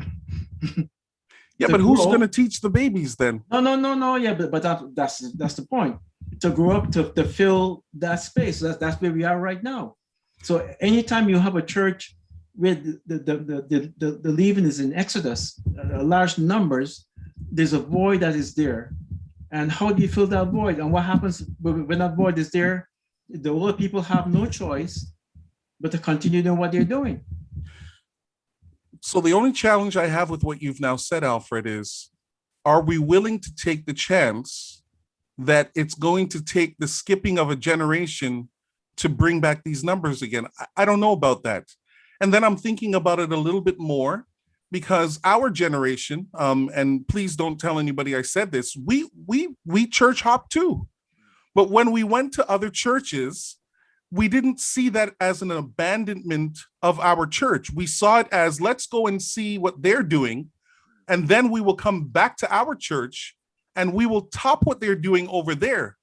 Yeah, but who's going to teach the babies then? No. Yeah, but that's the point. To grow up to fill that space. That's where we are right now. So anytime you have a church where the leaving is in exodus, large numbers, there's a void that is there. And how do you fill that void? And what happens when that void is there? The older people have no choice but to continue doing what they're doing. So the only challenge I have with what you've now said, Alfred, is, are we willing to take the chance that it's going to take the skipping of a generation to bring back these numbers again? I don't know about that. And then I'm thinking about it a little bit more, because our generation, and please don't tell anybody I said this, we church hop too. But when we went to other churches, we didn't see that as an abandonment of our church. We saw it as, let's go and see what they're doing, and then we will come back to our church and we will top what they're doing over there,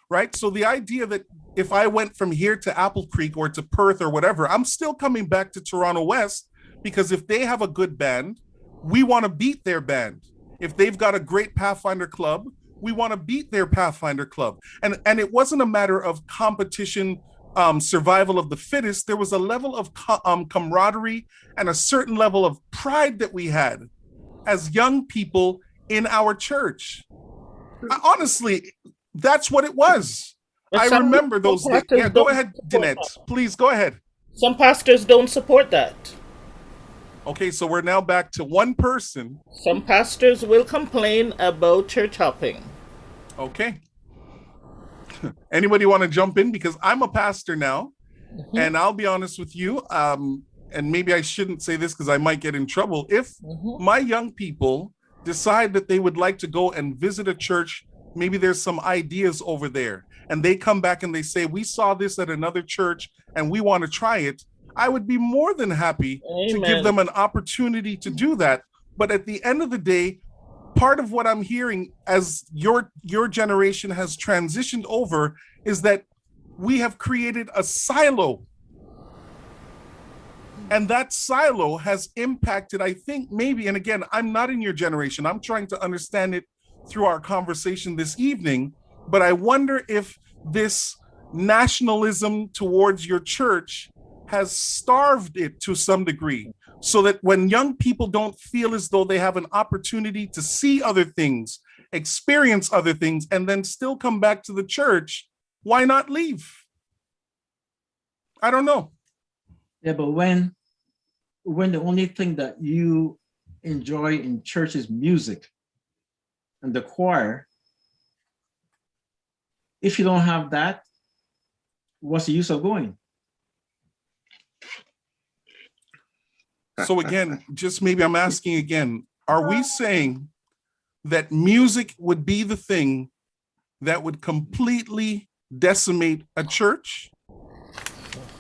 right? So the idea that if I went from here to Apple Creek or to Perth or whatever, I'm still coming back to Toronto West, because if they have a good band, we want to beat their band. If they've got a great Pathfinder club, we want to beat their Pathfinder club. And it wasn't a matter of competition, survival of the fittest. There was a level of camaraderie and a certain level of pride that we had as young people in our church. Honestly, that's what it was. I remember those days. Yeah, go ahead, Deanette. Please go ahead. Some pastors don't support that. Okay, so we're now back to one person. Some pastors will complain about church hopping. Okay. Anybody want to jump in? Because I'm a pastor now, And I'll be honest with you, and maybe I shouldn't say this because I might get in trouble. If my young people decide that they would like to go and visit a church, maybe there's some ideas over there, and they come back and they say, we saw this at another church and we want to try it, I would be more than happy to give them an opportunity to do that. But at the end of the day, part of what I'm hearing as your generation has transitioned over is that we have created a silo. And that silo has impacted, I think, maybe, and again, I'm not in your generation. I'm trying to understand it through our conversation this evening. But I wonder if this nationalism towards your church has starved it to some degree, so that when young people don't feel as though they have an opportunity to see other things, experience other things, and then still come back to the church, why not leave? I don't know. Yeah, but when the only thing that you enjoy in church is music and the choir, if you don't have that, what's the use of going? So again, just maybe I'm asking again, are we saying that music would be the thing that would completely decimate a church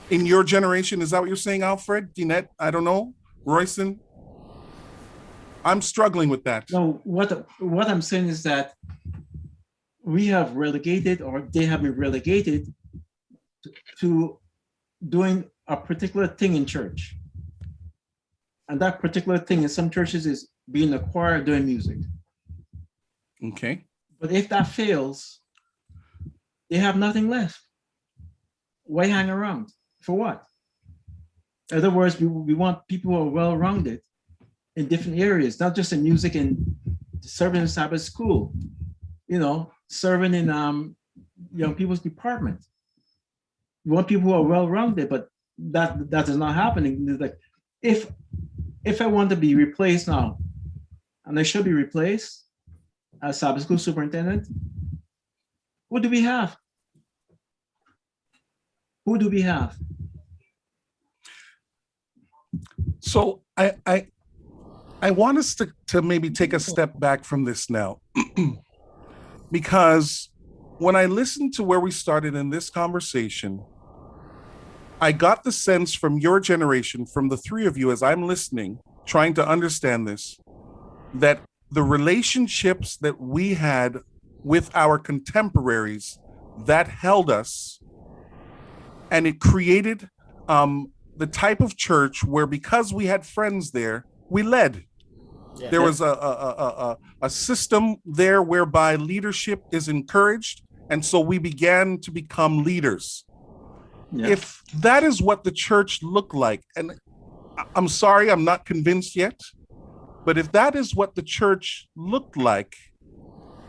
in your generation? Is that what you're saying, Alfred? Deanette? I don't know. Royson? I'm struggling with that. No, what I'm saying is that we have relegated, or they have been relegated to doing a particular thing in church. And that particular thing in some churches is being a choir, doing music. Okay. But if that fails, they have nothing left. Why hang around? For what? In other words, we want people who are well-rounded in different areas, not just in music and serving in Sabbath school, serving in young people's department. We want people who are well-rounded, but that is not happening. It's like, if I want to be replaced now, and I should be replaced as Sabbath school superintendent, what do we have? Who do we have? So I want us to maybe take a step back from this now, because when I listened to where we started in this conversation, I got the sense from your generation, from the three of you, as I'm listening, trying to understand this, that the relationships that we had with our contemporaries, that held us, and it created the type of church where, because we had friends there, we led. Yeah. There was a system there whereby leadership is encouraged, and so we began to become leaders. Yeah. If that is what the church looked like, and I'm sorry, I'm not convinced yet, but if that is what the church looked like,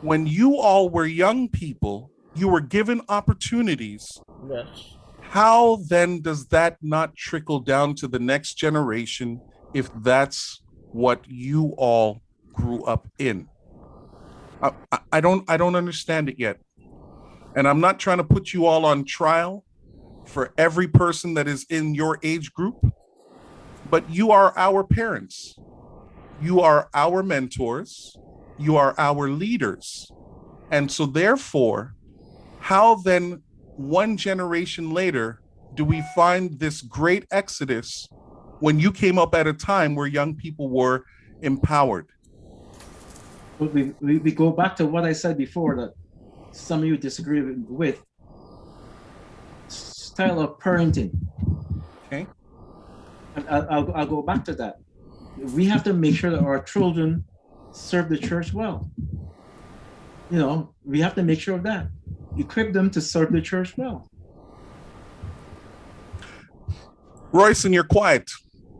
when you all were young people, you were given opportunities. Yes. How then does that not trickle down to the next generation if that's what you all grew up in? I don't understand it yet. And I'm not trying to put you all on trial for every person that is in your age group, but you are our parents. You are our mentors. You are our leaders. And so therefore, how then, one generation later, do we find this great exodus when you came up at a time where young people were empowered? We go back to what I said before that some of you disagree with. Style of parenting. Okay. And I'll go back to that. We have to make sure that our children serve the church well. We have to make sure of that. Equip them to serve the church well. Royson, you're quiet.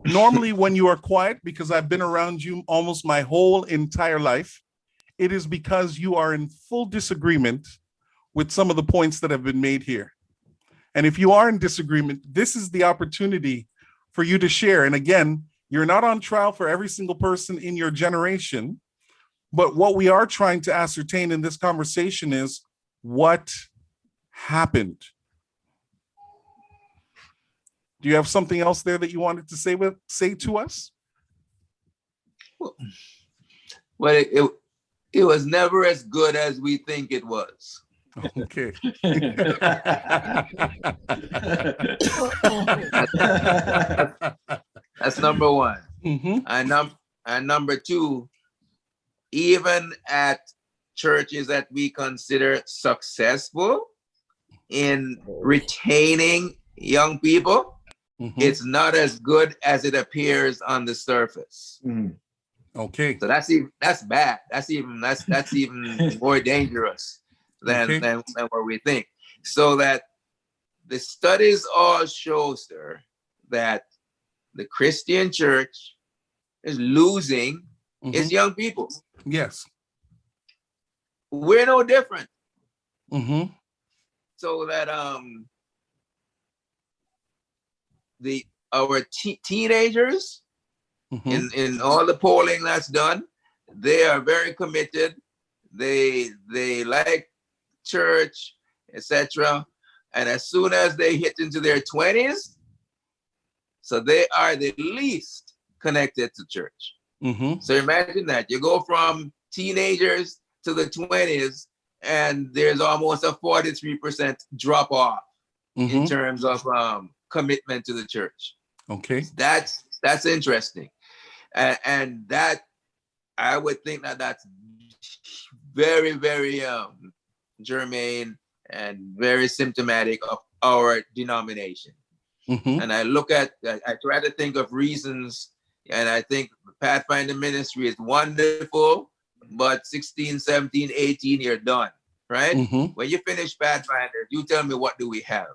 Normally when you are quiet, because I've been around you almost my whole entire life, it is because you are in full disagreement with some of the points that have been made here. And if you are in disagreement, this is the opportunity for you to share. And again, you're not on trial for every single person in your generation, but what we are trying to ascertain in this conversation is what happened. Do you have something else there that you wanted to say to us? Well, it was never as good as we think it was. Okay. That's number one. Mm-hmm. And number two, even at churches that we consider successful in retaining young people, Mm-hmm. it's not as good as it appears on the surface. Okay. So that's bad. That's even more dangerous than what we think. So that the studies all show, sir, that the Christian church is losing its young people. Yes. We're no different. Mm-hmm. So that our teenagers, in all the polling that's done, they are very committed. They like church, etc. And as soon as they hit into their 20s, so they are the least connected to church. So imagine that. You go from teenagers to the 20s, and there's almost a 43% drop off in terms of commitment to the church. Okay. That's interesting. And that, I would think that that's very, very germane and very symptomatic of our denomination. And I try to think of reasons, and I think Pathfinder ministry is wonderful, but 16, 17, 18, you're done, right? When you finish Pathfinder, you tell me, what do we have?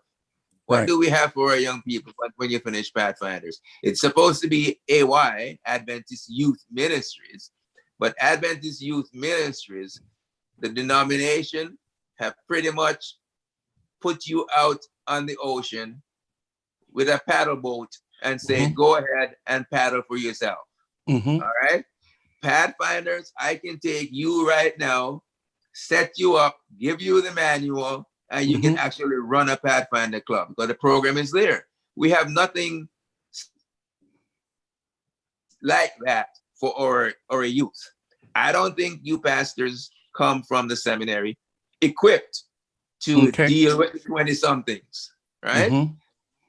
What do we have for our young people when you finish Pathfinders? It's supposed to be AY, Adventist Youth Ministries, but Adventist Youth Ministries, the denomination, have pretty much put you out on the ocean with a paddle boat and say, go ahead and paddle for yourself. All right? Pathfinders, I can take you right now, set you up, give you the manual, and you can actually run a Pathfinder club because the program is there. We have nothing like that for our youth. I don't think you pastors come from the seminary equipped to deal with 20-somethings, right?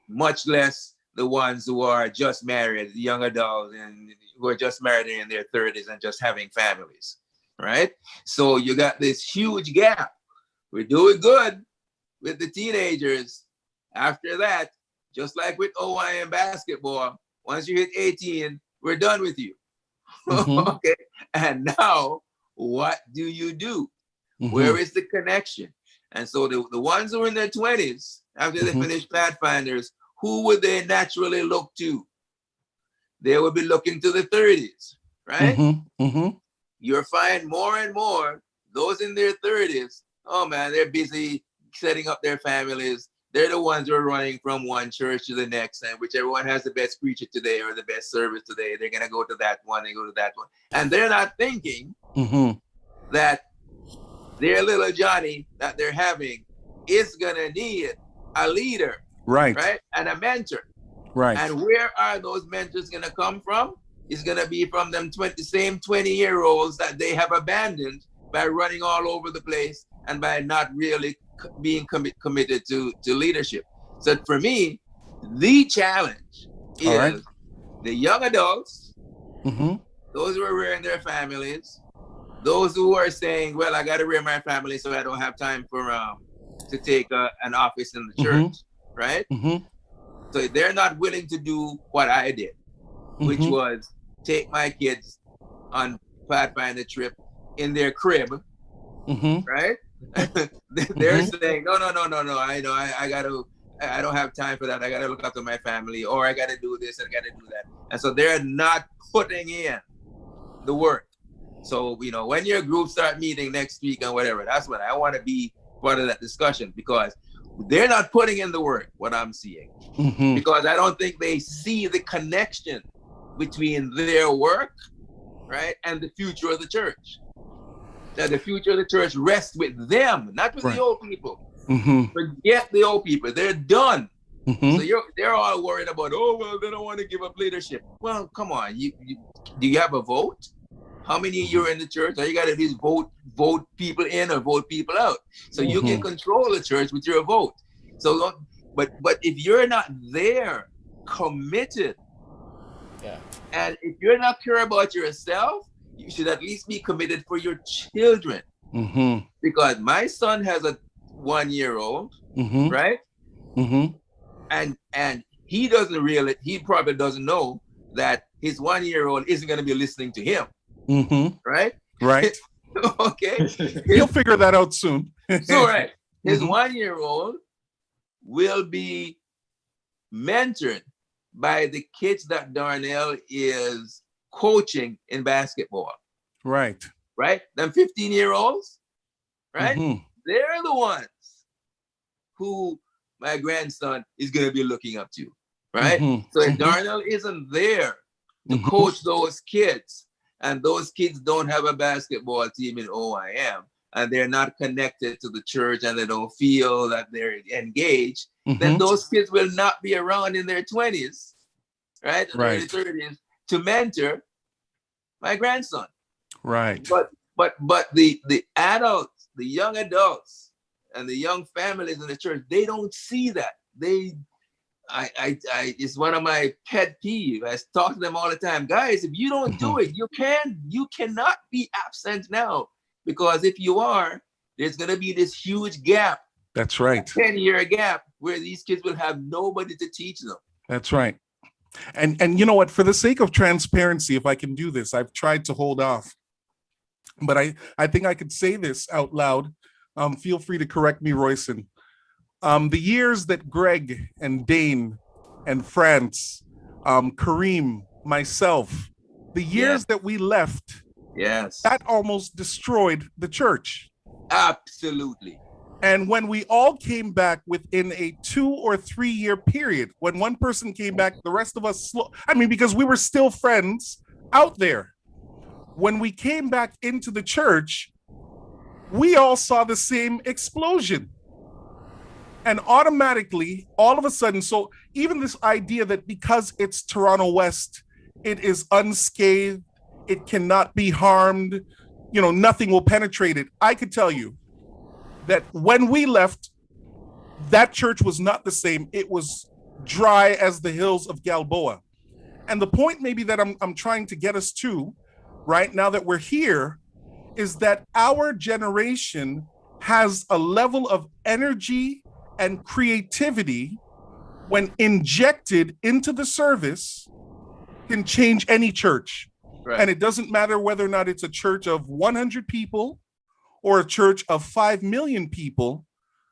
Much less the ones who are just married, young adults, and who are just married in their 30s and just having families, right? So you got this huge gap. We're doing good with the teenagers. After that, just like with OYM basketball, once you hit 18, we're done with you. Okay. And now, what do you do? Where is the connection? And so the ones who are in their 20s, after they finish Pathfinders, who would they naturally look to? They would be looking to the 30s, right? You'll find more and more, those in their 30s, oh man, they're busy setting up their families. They're the ones who are running from one church to the next, and whichever one has the best preacher today or the best service today, they're going to go to that one and go to that one. And they're not thinking that their little Johnny that they're having is going to need a leader, right? And a mentor. Right. And where are those mentors going to come from? It's going to be from them same 20-year-olds that they have abandoned by running all over the place and by not really being committed to leadership. So for me, the challenge is the young adults, those who are rearing their families, those who are saying, well, I got to rear my family so I don't have time for to take an office in the church, right? So they're not willing to do what I did, which was take my kids on Pathfinder trip in their crib, right? They're saying, no, I don't have time for that. I got to look after my family, or I got to do this, and I got to do that. And so they're not putting in the work. So, when your groups start meeting next week and whatever, that's when I want to be part of that discussion, because they're not putting in the work, what I'm seeing, because I don't think they see the connection between their work, right, and the future of the church. That the future of the church rests with them, not with the old people. Forget the old people. They're done. Mhm. So they're all worried about, oh, well, they don't want to give up leadership. Well, come on. Do you have a vote? How many you're in the church? All you got to do is vote people in or vote people out. So you can control the church with your vote. So, but if you're not there, committed, and if you're not care about yourself, you should at least be committed for your children. Mhm. Because my son has a 1-year-old, Mhm. right? Mhm. And he probably doesn't know that his 1-year-old isn't going to be listening to him, Mhm. right? Right. Okay. He'll figure that out soon. So, right, his Mhm. 1-year-old will be mentored by the kids that Darnell is coaching in basketball, Right. right? Them 15-year-olds, right? Mhm. They're the ones who my grandson is going to be looking up to, right? Mhm. So if Mhm. Darnell isn't there to Mhm. coach those kids, and those kids don't have a basketball team in OYM, and they're not connected to the church, and they don't feel that they're engaged, then Mhm. those kids will not be around in their 20s, right? And early Right. 30s to mentor my grandson. Right. But the adults, the young adults, and the young families in the church, they don't see that. It's one of my pet peeves. I talk to them all the time, guys. If you don't do it, you cannot be absent now, because if you are, there's gonna be this huge gap, That's right. 10-year gap, where these kids will have nobody to teach them. That's right. And you know what? For the sake of transparency, if I can do this, I've tried to hold off, but I think I could say this out loud. Feel free to correct me, Royson. The years that Greg and Dane and France, Kareem, myself, the years that we left, Yes, that almost destroyed the church. absolutely. And when we all came back within a 2 or 3 year period, when one person came back, the rest of us, because we were still friends out there. When we came back into the church, we all saw the same explosion. And automatically, all of a sudden, so even this idea that because it's Toronto West, it is unscathed, it cannot be harmed, nothing will penetrate it. I could tell you that when we left, that church was not the same. It was dry as the hills of Galboa. And the point maybe that I'm trying to get us to, right now that we're here, is that our generation has a level of energy and creativity when injected into the service can change any church. Right. And it doesn't matter whether or not it's a church of 100 people or a church of 5 million people.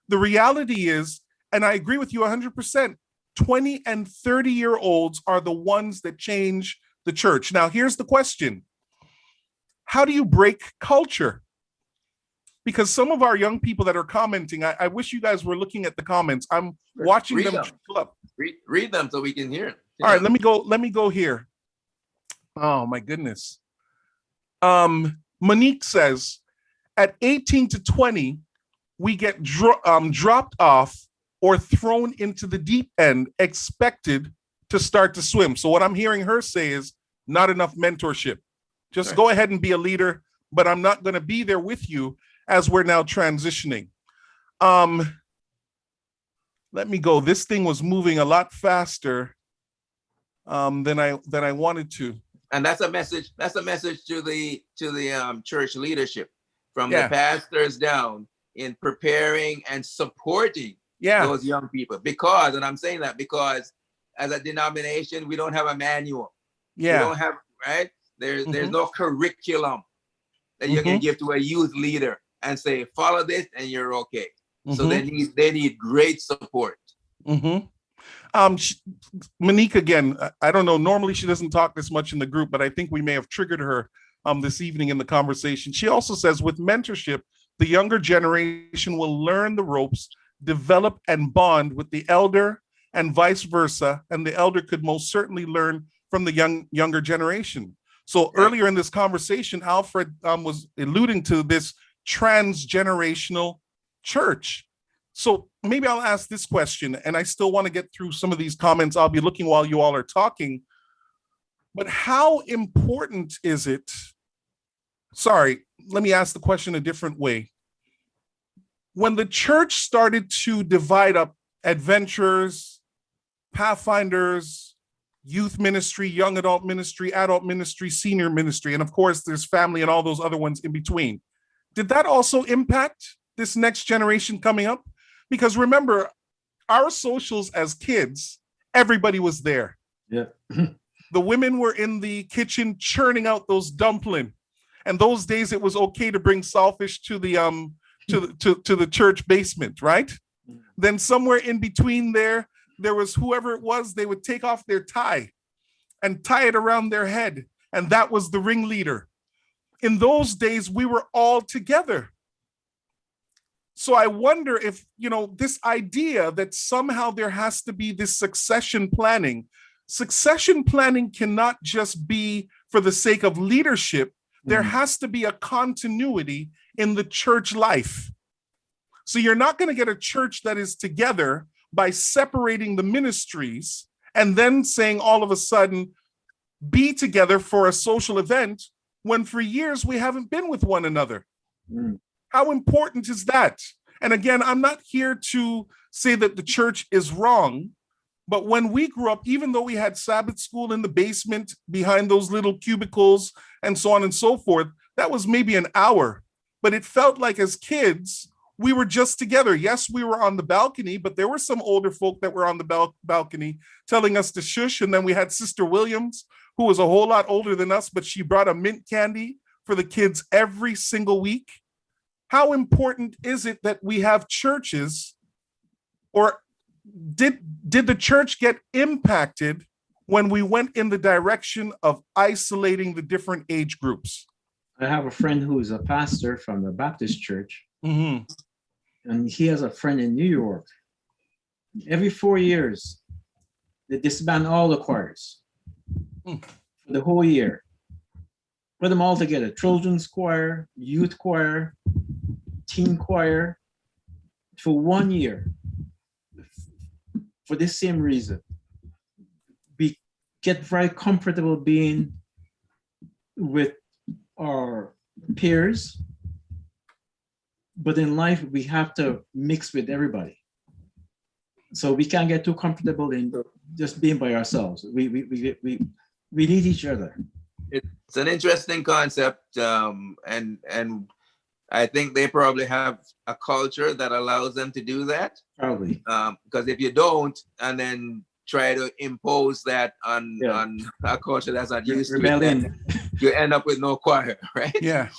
The reality is, and I agree with you 100%, 20 and 30-year-olds are the ones that change the church. Now, here's the question. How do you break culture? Because some of our young people that are commenting, I wish you guys were looking at the comments. I'm watching Read them. them. Read them so we can hear them. All right, let me go here. Oh my goodness. Monique says, at 18 to 20, we get dropped off or thrown into the deep end, expected to start to swim. So what I'm hearing her say is not enough mentorship. Just go ahead and be a leader, but I'm not going to be there with you as we're now transitioning. Let me go. This thing was moving a lot faster than I wanted to. And that's a message. That's a message to the church leadership, from the pastors down, in preparing and supporting those young people. Because, and I'm saying that because as a denomination, we don't have a manual. We don't have, right? There's no curriculum that you can give to a youth leader and say, follow this and you're okay. So they need great support. Monique, again, I don't know, normally she doesn't talk this much in the group, but I think we may have triggered her this evening in the conversation. She also says, with mentorship, the younger generation will learn the ropes, develop and bond with the elder, and vice versa. And the elder could most certainly learn from the younger generation. So earlier in this conversation, Alfred was alluding to this transgenerational church. So maybe I'll ask this question, and I still want to get through some of these comments. I'll be looking while you all are talking. But how important is it? Sorry, let me ask the question a different way. When the church started to divide up adventurers, Pathfinders, youth ministry, young adult ministry, senior ministry, and of course there's family and all those other ones in between, did that also impact this next generation coming up? Because remember, our socials as kids, everybody was there. Yeah. The women were in the kitchen churning out those dumpling. And those days it was okay to bring saltfish to the church basement, right? Then somewhere in between there was whoever it was, they would take off their tie and tie it around their head. And that was the ringleader. In those days, we were all together. So I wonder if, this idea that somehow there has to be this succession planning cannot just be for the sake of leadership. There has to be a continuity in the church life. So you're not going to get a church that is together by separating the ministries and then saying all of a sudden, be together for a social event when for years we haven't been with one another. How important is that? And again, I'm not here to say that the church is wrong, but when we grew up, even though we had Sabbath school in the basement behind those little cubicles and so on and so forth, that was maybe an hour. But it felt like as kids, we were just together. Yes, we were on the balcony, but there were some older folk that were on the balcony telling us to shush. And then we had Sister Williams, who was a whole lot older than us, but she brought a mint candy for the kids every single week. How important is it that we have churches, or did the church get impacted when we went in the direction of isolating the different age groups? I have a friend who is a pastor from the Baptist church, and he has a friend in New York. Every 4 years, they disband all the choirs for the whole year. Put them all together: children's choir, youth choir, teen choir, for 1 year. For this same reason, we get very comfortable being with our peers, but in life we have to mix with everybody. So we can't get too comfortable in just being by ourselves. We need each other. It's an interesting concept, and I think they probably have a culture that allows them to do that. Probably. Because if you don't, and then try to impose that on a culture that's not used to it, you end up with no choir, right? Yeah.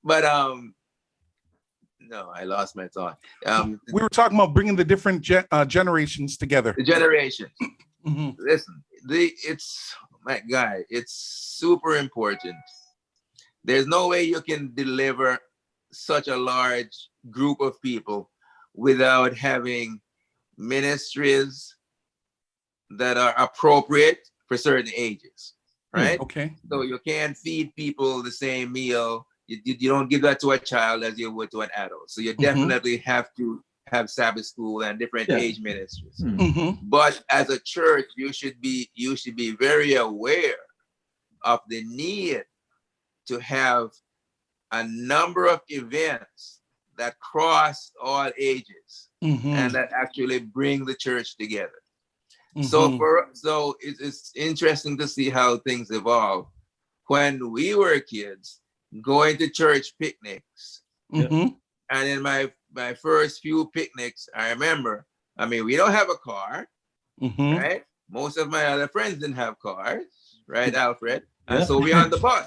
But no, I lost my thought. We were talking about bringing the different generations together. The generations. Listen, it's my guy. It's super important. There's no way you can deliver such a large group of people without having ministries that are appropriate for certain ages, right? Okay. So you can't feed people the same meal. You don't give that to a child as you would to an adult. So you definitely have to have Sabbath school and different age ministries. But as a church, you should be very aware of the need to have a number of events that cross all ages and that actually bring the church together. So it's interesting to see how things evolve. When we were kids, going to church picnics, and in my first few picnics, I remember, we don't have a car, right? Most of my other friends didn't have cars, right, Alfred? And so we're on the bus.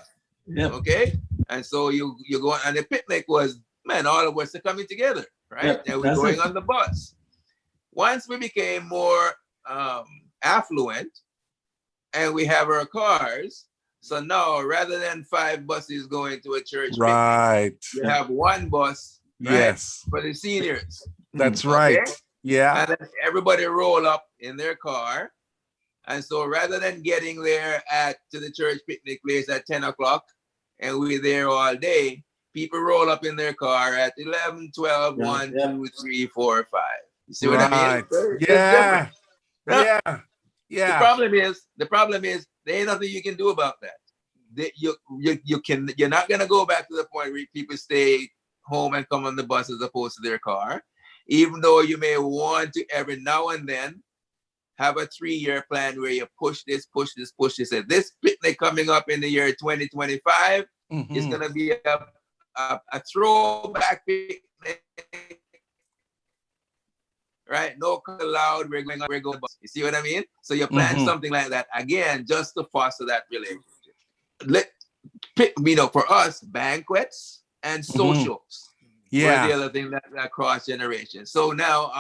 Okay, and so you go, and the picnic was, all of us are coming together, right? And we're going on the bus. Once we became more affluent and we have our cars, so now rather than 5 buses going to a church right picnic, you have one bus, right, yes, for the seniors. That's right. Yeah. And then everybody roll up in their car. And so rather than getting there to the church picnic place at 10 o'clock and we're there all day, people roll up in their car at 11, 12, Yeah, 1, yeah. 2, 3, 4, 5. You see what I mean? Right. It's Yeah. different. Yeah. Yeah. The Yeah. problem is there ain't nothing you can do about that. You're not gonna go back to the point where people stay home and come on the bus as opposed to their car, even though you may want to every now and then have a 3-year plan where you push this. And this picnic coming up in the year 2025 is gonna be a throwback picnic. Right? No car allowed. We're going. You see what I mean? So you plan something like that again, just to foster that relationship. For us, banquets and socials were the other thing that cross generations. So now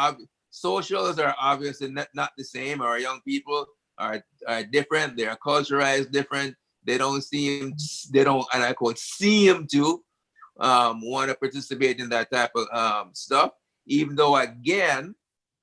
socials are obviously not the same. Our young people are different. They are culturalized different. They don't, and I quote, seem to want to participate in that type of stuff, even though, again,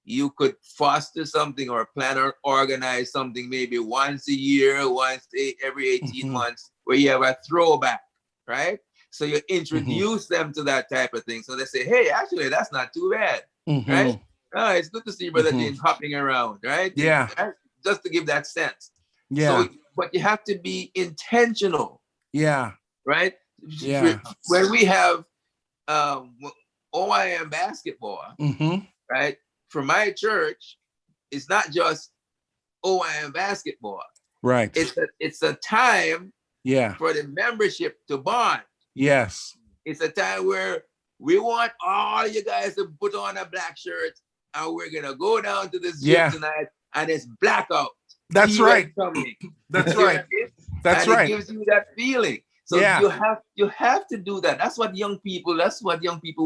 you could foster something or plan or organize something maybe once a year, every 18 months, where you have a throwback, right? So you introduce them to that type of thing. So they say, hey, actually, that's not too bad, right? Oh, it's good to see Brother Dean hopping around, right? Yeah. Just to give that sense. Yeah. So, but you have to be intentional. Yeah. Right? Yeah. When we have OYM basketball, right? For my church, it's not just OYM basketball. Right. It's a time for the membership to bond. Yes. It's a time where we want all you guys to put on a black shirt, and we're gonna go down to this gym tonight, and it's blackout. That's right. That's right. That's right. It gives you that feeling. So you have to do that. That's what young people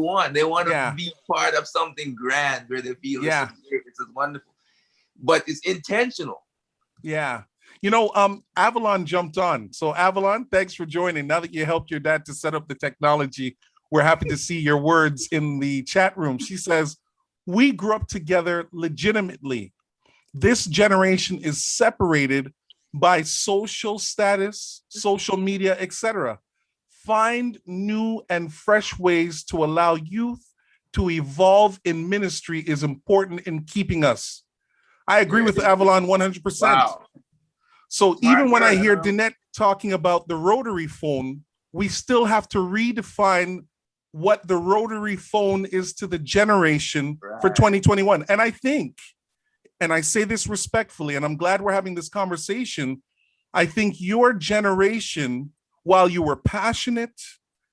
want. They want to be part of something grand where they feel this is wonderful. But it's intentional. Yeah. Avalon jumped on. So Avalon, thanks for joining. Now that you helped your dad to set up the technology, we're happy to see your words in the chat room. She says, we grew up together legitimately. This generation is separated by social status, social media, etc. Find new and fresh ways to allow youth to evolve in ministry is important in keeping us. I agree with Avalon 100%. Wow. So even when I hear Deanette talking about the rotary phone, we still have to redefine what the rotary phone is to the generation for 2021. And I think, and I say this respectfully, and I'm glad we're having this conversation, I think your generation, while you were passionate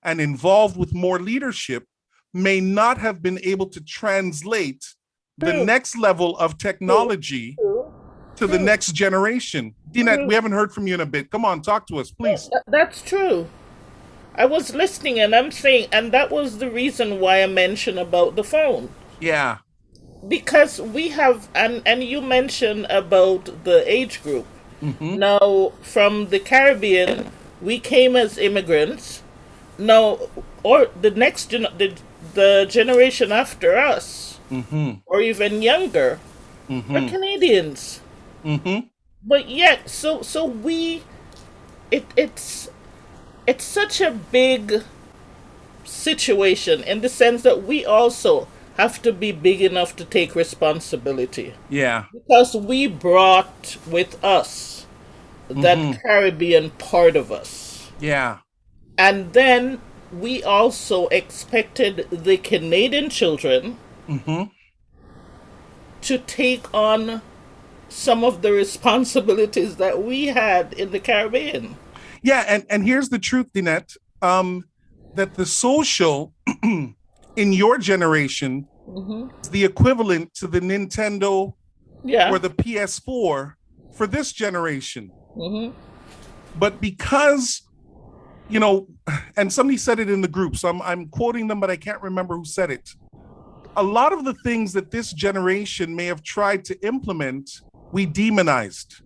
and involved with more leadership, may not have been able to translate the next level of technology to the next generation. Deanette, we haven't heard from you in a bit. Come on, talk to us, please. That's true. I was listening and I'm saying, and that was the reason why I mentioned about the phone. Yeah. Because we have, and you mentioned about the age group. Now, from the Caribbean, we came as immigrants. Now, or the next the generation after us, or even younger, are Canadians. But yet, so we, it's such a big situation in the sense that we also have to be big enough to take responsibility. Yeah. Because we brought with us that Caribbean part of us. Yeah. And then we also expected the Canadian children to take on some of the responsibilities that we had in the Caribbean. Yeah, and here's the truth, Deanette, that the social in your generation is the equivalent to the Nintendo or the PS4 for this generation. But because, and somebody said it in the group, so I'm quoting them, but I can't remember who said it. A lot of the things that this generation may have tried to implement, we demonized.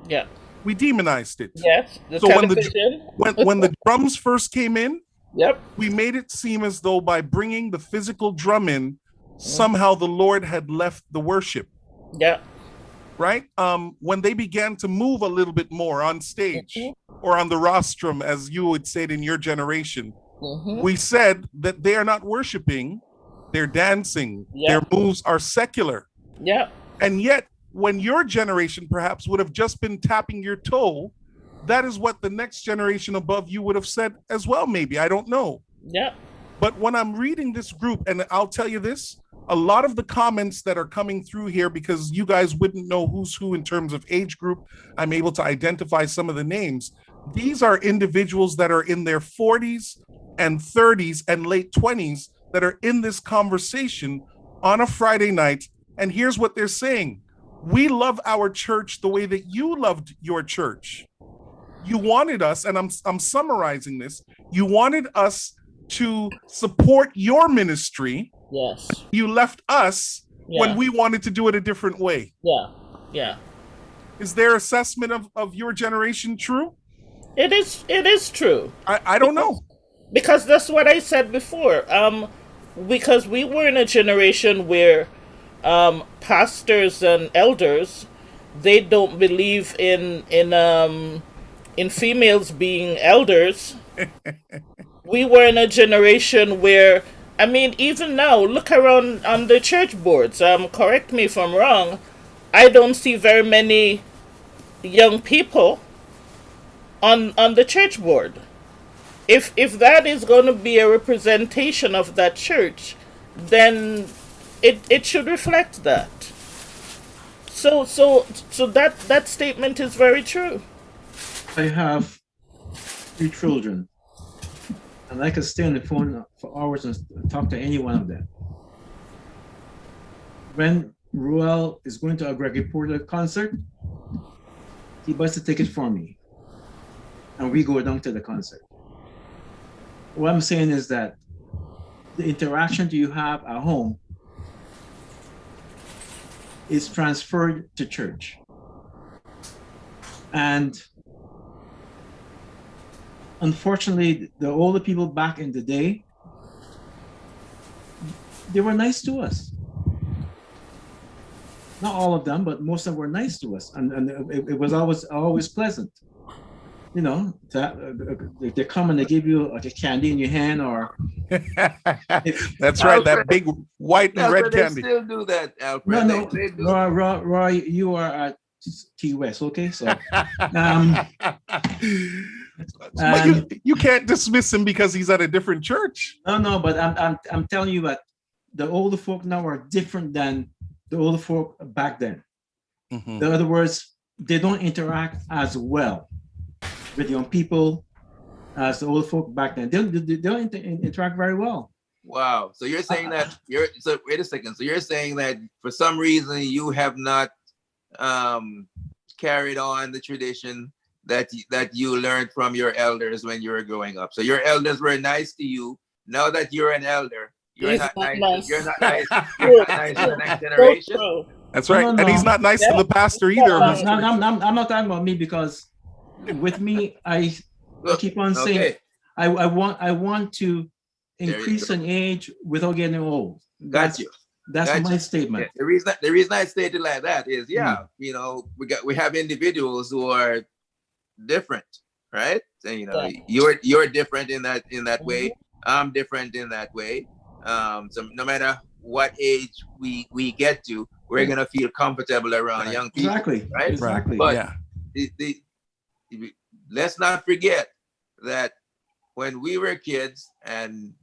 Yeah. We demonized it. Yes. So when the drums first came in, we made it seem as though by bringing the physical drum in, somehow the Lord had left the worship. Yeah. Right? When they began to move a little bit more on stage or on the rostrum, as you would say it in your generation, We said that they are not worshiping, they're dancing. Their moves are secular. Yeah. And yet, when your generation perhaps would have just been tapping your toe, that is what the next generation above you would have said as well, maybe. I don't know. Yeah. But when I'm reading this group, and I'll tell you this, a lot of the comments that are coming through here, because you guys wouldn't know who's who in terms of age group, I'm able to identify some of the names. These are individuals that are in their 40s and 30s and late 20s that are in this conversation on a Friday night. And here's what they're saying. We love our church the way that you loved your church. You wanted us, and I'm summarizing this, you wanted us to support your ministry. Yes. You left us when we wanted to do it a different way. Yeah. Yeah. Is their assessment of your generation true? It is true. I don't know. Because that's what I said before. Because we were in a generation where pastors and elders, they don't believe in females being elders. We were in a generation where, I mean, even now, look around on the church boards. Correct me if I'm wrong. I don't see very many young people on the church board. If that is going to be a representation of that church, then it should reflect that. So that statement is very true. I have 3 children, and I could stay on the phone for hours and talk to any one of them. When Ruel is going to a Gregory Porter concert, he buys the ticket for me, and we go down to the concert. What I'm saying is that the interaction you have at home is transferred to church. And unfortunately, the older people back in the day, they were nice to us. Not all of them, but most of them were nice to us. And it was always pleasant. You know, they come and they give you like a candy in your hand, or that's right, that big white and red candy. They still do that, Alfred. No, Roy, you are at Key West, okay? So, you can't dismiss him because he's at a different church. No, but I'm telling you that the older folk now are different than the older folk back then. In other words, they don't interact as well with young people as the older folk back then. They don't interact very well. Wow. So you're saying that so wait a second. So you're saying that for some reason you have not carried on the tradition that you learned from your elders when you were growing up. So your elders were nice to you. Now that you're an elder, you're not nice. You're not nice. You're not nice to the next generation. That's right. No. And he's not nice to the pastor either. I'm not talking about me, because with me, I keep on saying I want to increase in age without getting old. That's my statement. Yeah. The reason I stated like that is, you know, we have individuals who are different, right? So, you know, you're different in that way. I'm different in that way. So no matter what age we get to, we're gonna feel comfortable around young people. Exactly. Right. Exactly. But let's not forget that when we were kids, and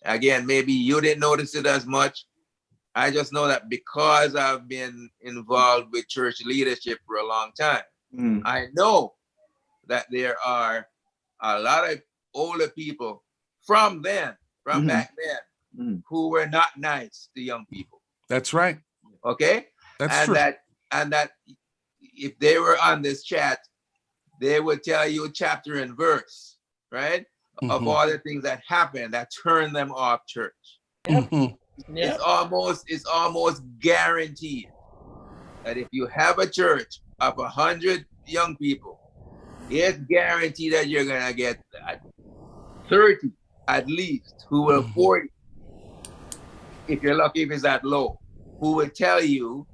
again, maybe you didn't notice it as much. I just know that because I've been involved with church leadership for a long time, I know that there are a lot of older people from back then, who were not nice to young people. That's right. Okay? That's true. That if they were on this chat, they would tell you chapter and verse, right? Of all the things that happened that turned them off church. It's almost guaranteed that if you have a church of 100 young people, it's guaranteed that you're gonna get 30 at least, who will 40, if you're lucky, if it's that low, who will tell you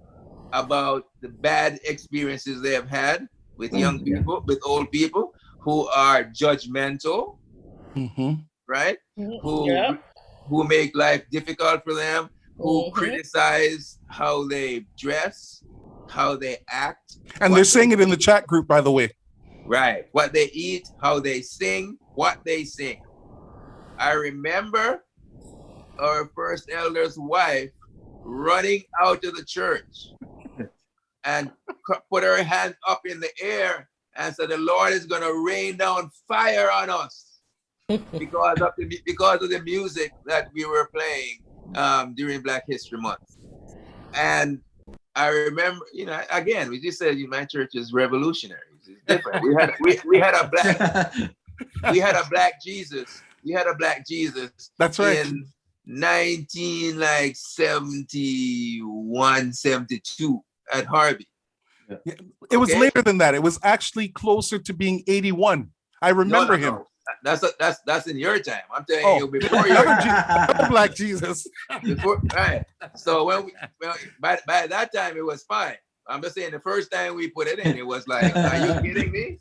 about the bad experiences they have had with young people, with old people, who are judgmental, right? Yeah. Who make life difficult for them, who Mhm. criticize how they dress, how they act, And what they're they saying it in the eat, chat group, by the way. right? What they eat, how they sing, what they sing. I remember our first elder's wife running out of the church and put her hand up in the air and said, "The Lord is going to rain down fire on us because of the music that we were playing during Black History Month." And I remember, again, we just said, my church is revolutionary. It's different. We had a black Jesus. We had a black Jesus. That's right. In 1971, 72 at Harvey. Yeah. It was Okay? later than that. It was actually closer to being 81. I remember him. No. That's in your time. I'm telling you, before your Another black Jesus. before, right. So by that time it was fine. I'm just saying the first time we put it in, it was like, are you kidding me?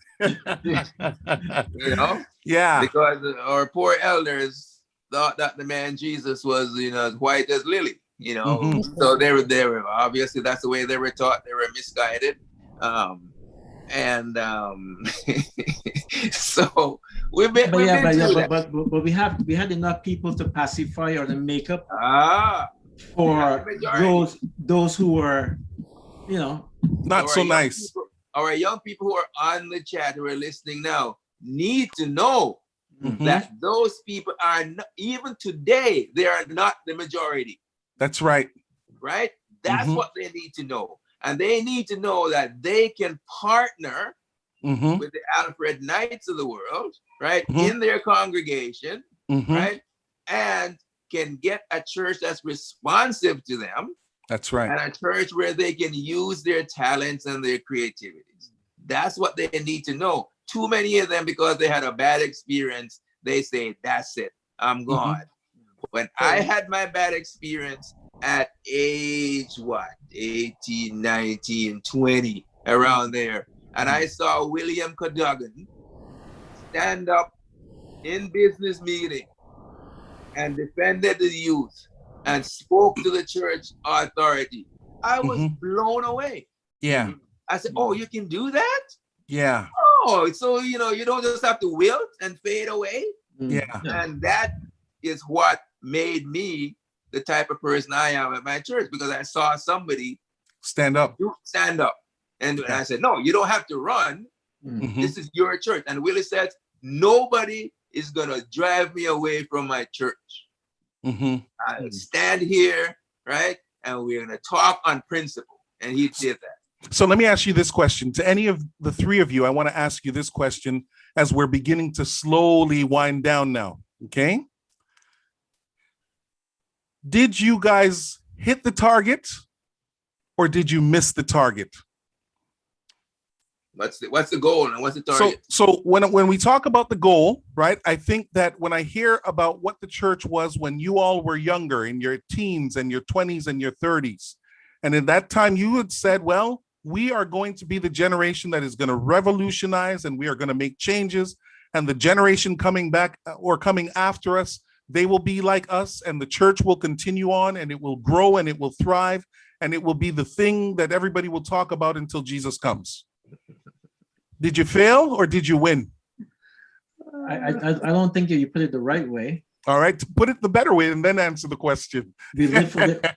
Yeah. Because our poor elders thought that the man Jesus was, as white as lily, Mhm. So they were obviously that's the way they were taught. They were misguided. So we've been through that. But we had enough people to pacify or to make up for for those who were, not so nice. Our young people who are on the chat who are listening now need to know that those people are not, even today, they are not the majority. That's right. Right? That's what they need to know. And they need to know that they can partner with the Alfred Knights of the world, right? In their congregation, right? And can get a church that's responsive to them. That's right. And a church where they can use their talents and their creativities. That's what they need to know. Too many of them, because they had a bad experience, they say, that's it, I'm gone. When I had my bad experience at age, 18, 19, 20, around there, and I saw William Cadogan stand up in business meeting and defended the youth and spoke to the church authority, I was blown away. Yeah. I said, oh, you can do that? Yeah. Oh, so, you don't just have to wilt and fade away. Yeah. And that is what made me the type of person I am at my church, because I saw somebody stand up. And I said, no, you don't have to run. This is your church. And Willie said, nobody is going to drive me away from my church. I stand here, right? And we're going to talk on principle. And he did that. So let me ask you this question. To any of the three of you, I want to ask you this question as we're beginning to slowly wind down now. Okay. Did you guys hit the target or did you miss the target? What's the goal and what's the target? So when we talk about the goal, right? I think that when I hear about what the church was when you all were younger, in your teens and your 20s and your 30s, and in that time you had said, well, we are going to be the generation that is going to revolutionize and we are going to make changes, and the generation coming back or coming after us, they will be like us, and the church will continue on and it will grow and it will thrive and it will be the thing that everybody will talk about until Jesus comes. Did you fail or did you win? I don't think you put it the right way. All right, put it the better way and then answer the question. We live for the day.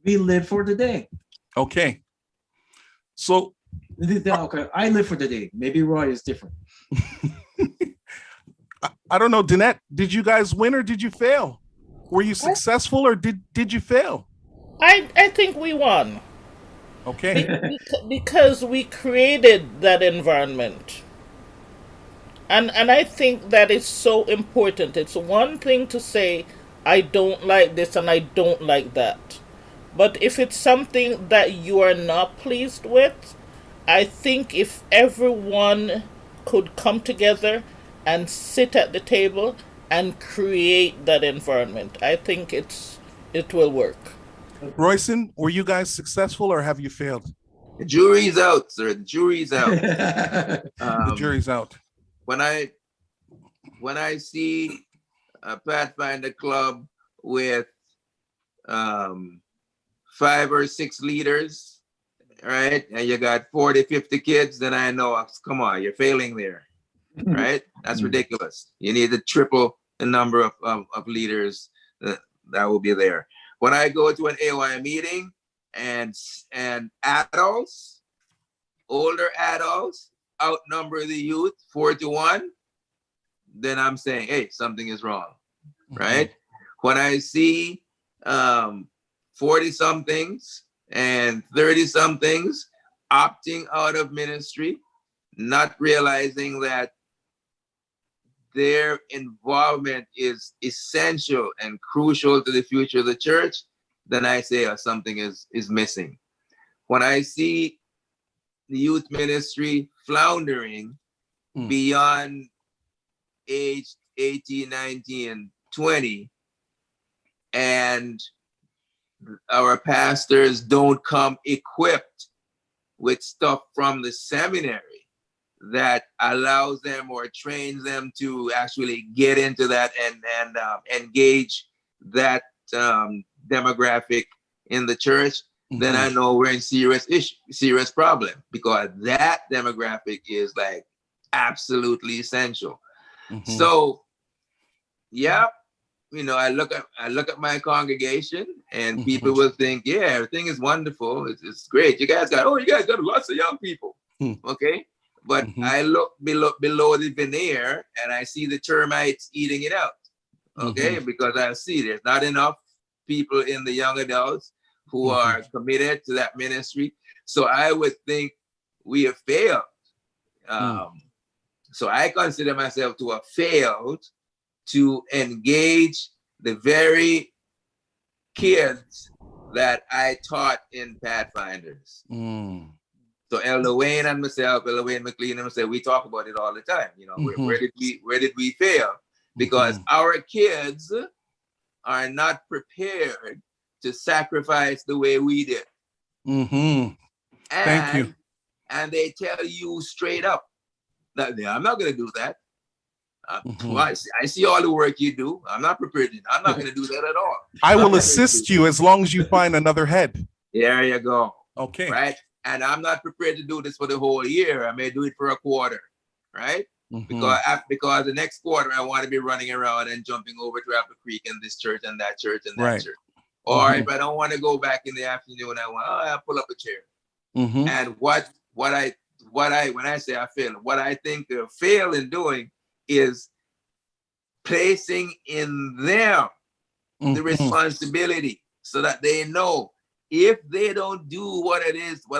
We live for the day. Okay. So okay, I live for the day. Maybe Roy is different. I don't know, Deanette, did you guys win or did you fail? Were you successful or did you fail? I think we won. Okay. Because we created that environment. And I think that is so important. It's one thing to say, I don't like this and I don't like that. But if it's something that you are not pleased with, I think if everyone could come together and sit at the table and create that environment, I think it will work. Royson, were you guys successful or have you failed? The jury's out, sir. The jury's out. The jury's out. When I when I see a Pathfinder club with 5 or 6 leaders, right? And you got 40, 50 kids, then I know, come on, you're failing there, right? That's ridiculous. You need to triple the number of leaders that will be there. When I go to an AYYA meeting and adults, older adults outnumber the youth 4-1, then I'm saying, hey, something is wrong, right? When I see 40-somethings and 30-somethings opting out of ministry, not realizing that their involvement is essential and crucial to the future of the church, then I say something is missing. When I see the youth ministry floundering beyond age 18, 19, 20, and our pastors don't come equipped with stuff from the seminary that allows them or trains them to actually get into that and engage that demographic in the church, then I know we're in serious problem, because that demographic is like absolutely essential. So, yeah, you know, I look at my congregation and people will think, yeah, everything is wonderful. It's great. You guys got lots of young people. Okay. But I look below the veneer and I see the termites eating it out. Okay. Because I see there's not enough people in the young adults who are committed to that ministry. So I would think we have failed. So I consider myself to have failed to engage the very kids that I taught in Pathfinders. So Elder Wayne and myself, Elder Wayne McLean and myself, we talk about it all the time. You know, where did we fail? Because our kids are not prepared to sacrifice the way we did. Thank you. And they tell you straight up that I'm not going to do that. Well, I see all the work you do. I'm not prepared. I'm not going to do that at all. I will assist you as long as you find another head. There you go. Okay. Right. And I'm not prepared to do this for the whole year. I may do it for a quarter. Right. Because the next quarter I want to be running around and jumping over to Apple Creek and this church and that church and that church. Or if I don't want to go back in the afternoon, I pull up a chair. And when I say I fail, what I think they fail in doing is placing in them the responsibility so that they know if they don't do what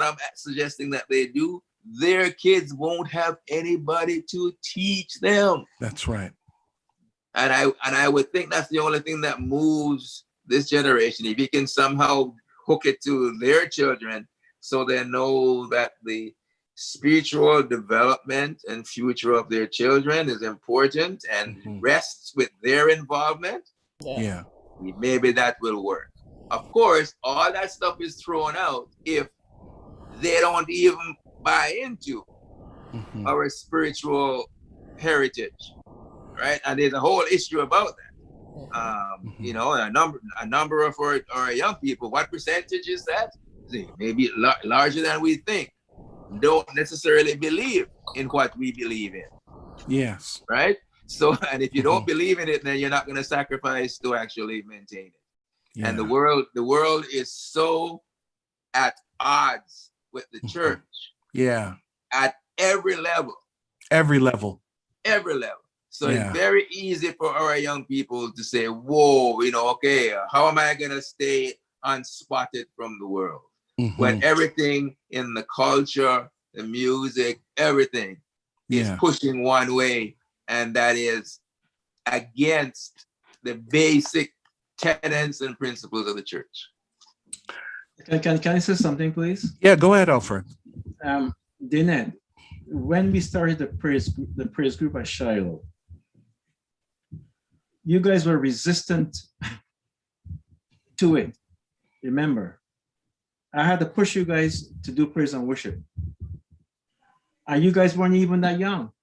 I'm suggesting that they do, their kids won't have anybody to teach them. That's right. And I would think that's the only thing that moves this generation. If you can somehow hook it to their children so they know that the spiritual development and future of their children is important and rests with their involvement, maybe that will work. Of course, all that stuff is thrown out if they don't even buy into our spiritual heritage, right? And there's a whole issue about that. You know, a number of our young people, what percentage is that? Maybe larger than we think, don't necessarily believe in what we believe in. Yes. Right? So, and if you don't believe in it, then you're not going to sacrifice to actually maintain it. Yeah. And the world is so at odds with the church. Yeah. At every level. Every level. So it's very easy for our young people to say, whoa, you know, okay, how am I going to stay unspotted from the world? When everything in the culture, the music, everything is pushing one way, and that is against the basic tenets and principles of the church. Can I say something, please? Yeah, go ahead, Alfred. Deanette, when we started the praise group at Shiloh, you guys were resistant to it. Remember, I had to push you guys to do praise and worship. And you guys weren't even that young.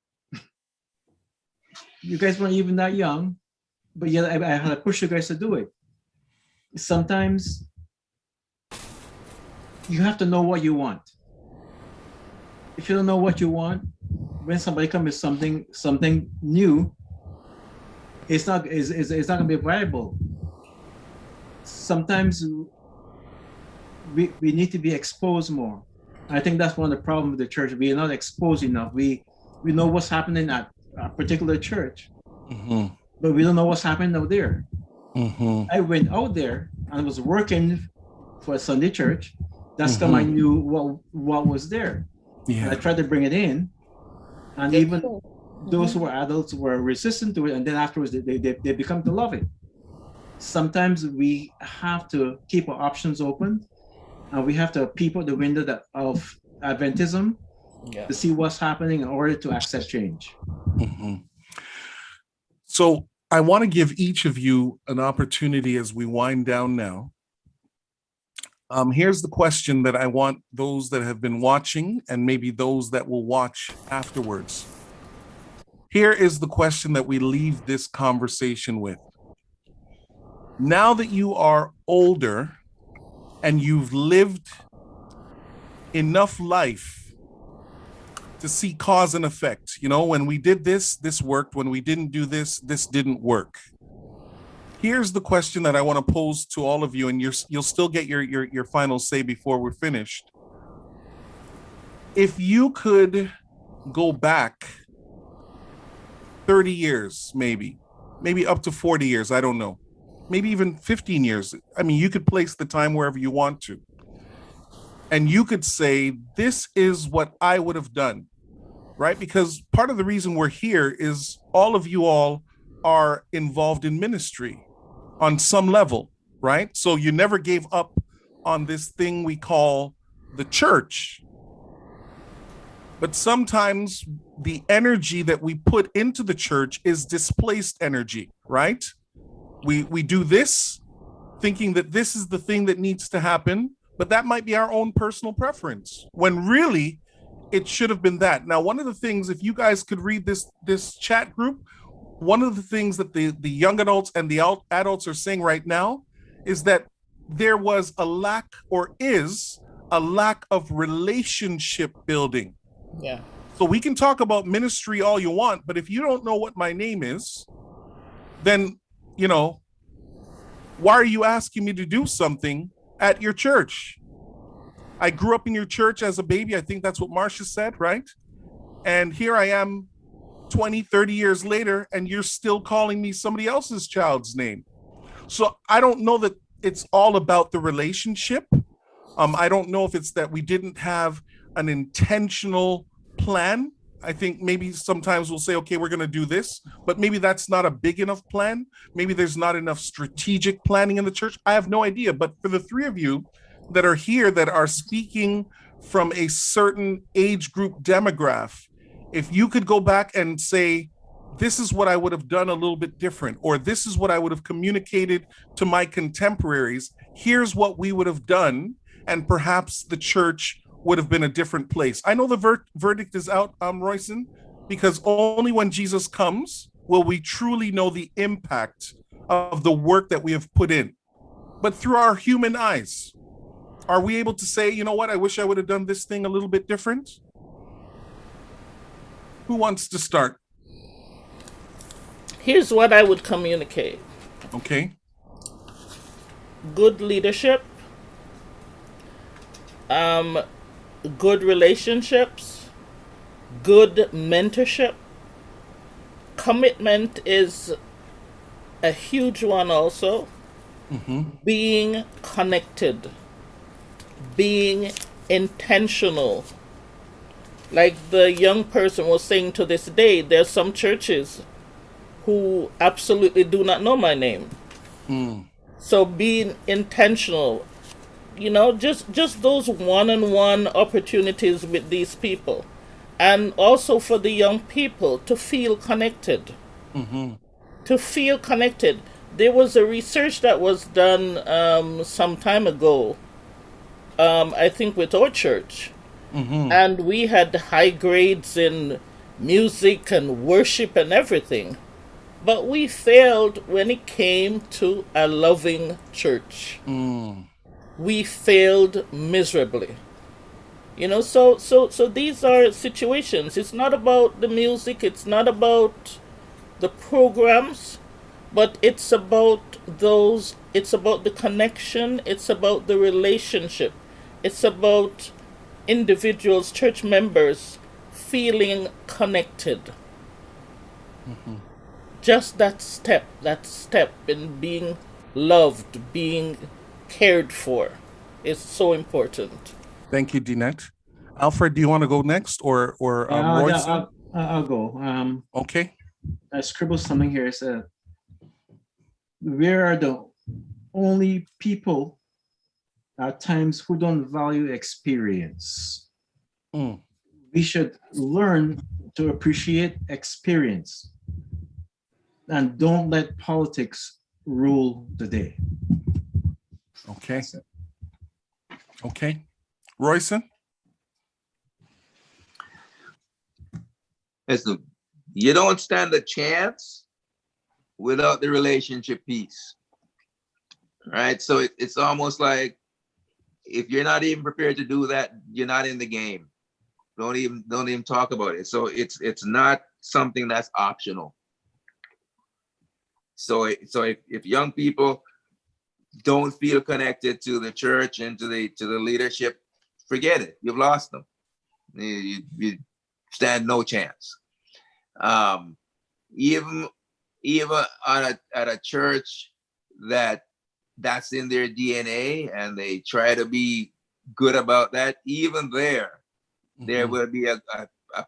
You guys weren't even that young, but yet I had to push you guys to do it. Sometimes you have to know what you want. If you don't know what you want, when somebody comes with something new, it's not gonna be viable. Sometimes we need to be exposed more. I think that's one of the problems with the church. We are not exposed enough. We know what's happening at a particular church, but we don't know what's happening out there. I went out there and was working for a Sunday church. That's time I knew what was there. And I tried to bring it in, and even those who were adults were resistant to it, and then afterwards they become to love it. Sometimes we have to keep our options open, and we have to peep out the window of Adventism to see what's happening in order to accept change. So I want to give each of you an opportunity as we wind down now. Here's the question that I want those that have been watching and maybe those that will watch afterwards. Here is the question that we leave this conversation with. Now that you are older and you've lived enough life to see cause and effect, you know, when we did this, this worked. When we didn't do this, this didn't work. Here's the question that I want to pose to all of you, and you'll still get your final say before we're finished. If you could go back 30 years, maybe up to 40 years, I don't know, maybe even 15 years. I mean, you could place the time wherever you want to. And you could say, this is what I would have done, right? Because part of the reason we're here is all of you all are involved in ministry on some level, right? So you never gave up on this thing we call the church. But sometimes the energy that we put into the church is displaced energy, right? We do this thinking that this is the thing that needs to happen, but that might be our own personal preference, when really it should have been that. Now, one of the things, if you guys could read this chat group, one of the things that the young adults and the adults are saying right now is that there was a lack, or is a lack, of relationship building. Yeah. So we can talk about ministry all you want, but if you don't know what my name is, then, you know, why are you asking me to do something at your church? I grew up in your church as a baby. I think that's what Marcia said, right? And here I am 20, 30 years later, and you're still calling me somebody else's child's name. So I don't know that it's all about the relationship. I don't know if it's that we didn't have an intentional plan. I think maybe sometimes we'll say, okay, we're going to do this, but maybe that's not a big enough plan. Maybe there's not enough strategic planning in the church. I have no idea. But for the three of you that are here, that are speaking from a certain age group demographic, if you could go back and say, this is what I would have done a little bit different, or this is what I would have communicated to my contemporaries, here's what we would have done, and perhaps the church would have been a different place. I know the verdict is out, Royson, because only when Jesus comes will we truly know the impact of the work that we have put in. But through our human eyes, are we able to say, you know what, I wish I would have done this thing a little bit different? Who wants to start? Here's what I would communicate. Okay. Good leadership, good relationships, good mentorship. Commitment is a huge one also. Being connected, being intentional. Like the young person was saying, to this day, there's some churches who absolutely do not know my name. So being intentional, you know, just those one-on-one opportunities with these people. And also for the young people to feel connected. To feel connected. There was a research that was done some time ago, I think with our church. And we had high grades in music and worship and everything. But we failed when it came to a loving church. We failed miserably. So these are situations. It's not about the music, it's not about the programs, but it's about the connection, it's about the relationship, it's about individuals, church members feeling connected. Just that step in being loved, being cared for is so important. Thank you, Deanette. Alfred, do you want to go next, or Royce? I'll go. Okay. I scribbled something here. It said, "We are the only people at times who don't value experience. We should learn to appreciate experience and don't let politics rule the day." Okay. Okay. Royson? Listen, you don't stand a chance without the relationship piece, right? So it's almost like if you're not even prepared to do that, you're not in the game. Don't even talk about it. So it's not something that's optional. So if young people don't feel connected to the church and to the leadership, forget it. You've lost them. You stand no chance. Even at a church that's in their DNA and they try to be good about that, even there will be a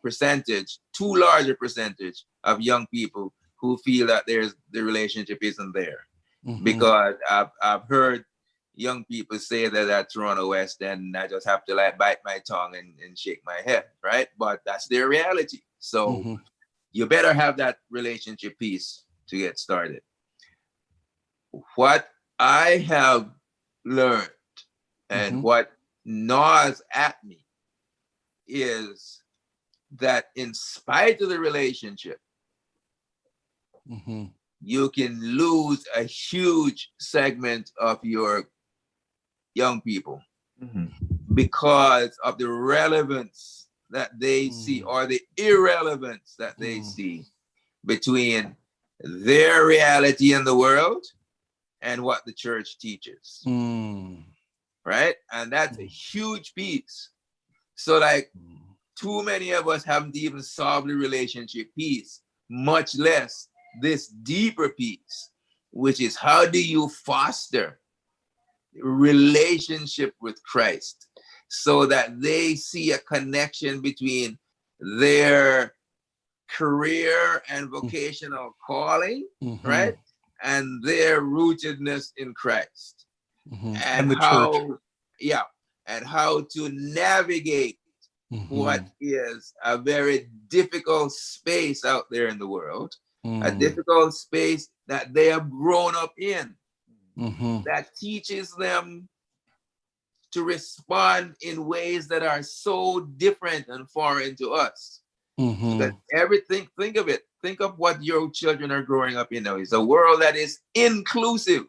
percentage, too large a percentage of young people who feel that the relationship isn't there. Because I've heard young people say that at Toronto West, and I just have to like bite my tongue and shake my head, right? But that's their reality. So you better have that relationship piece to get started. What I have learned and what gnaws at me is that in spite of the relationship, you can lose a huge segment of your young people because of the relevance that they see or the irrelevance that they see between their reality in the world and what the church teaches. Right? And that's a huge piece. So like too many of us haven't even solved the relationship piece, much less this deeper piece, which is how do you foster relationship with Christ so that they see a connection between their career and vocational calling, right? And their rootedness in Christ. And the church. And how to navigate what is a very difficult space out there in the world, a difficult space that they have grown up in, that teaches them to respond in ways that are so different and foreign to us. That everything, think of it, think of what your children are growing up in now. It's a world that is inclusive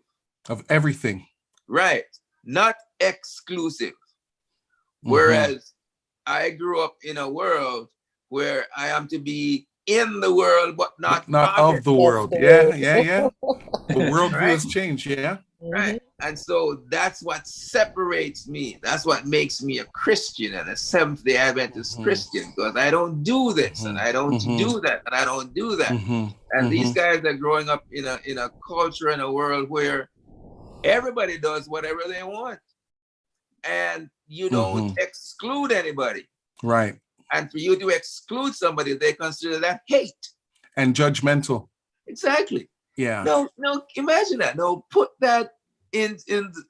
of everything. Right, not exclusive. Whereas I grew up in a world where I am to be in the world, but not of the world. Yeah. The world view has changed. Yeah. Right. And so that's what separates me. That's what makes me a Christian and a Seventh-day Adventist Christian, because I don't do this and I don't do that and I don't do that. And these guys are growing up in a culture and a world where everybody does whatever they want. And you don't exclude anybody. Right. And for you to exclude somebody, they consider that hate. And judgmental. Exactly. Yeah. No, imagine that. No, put that in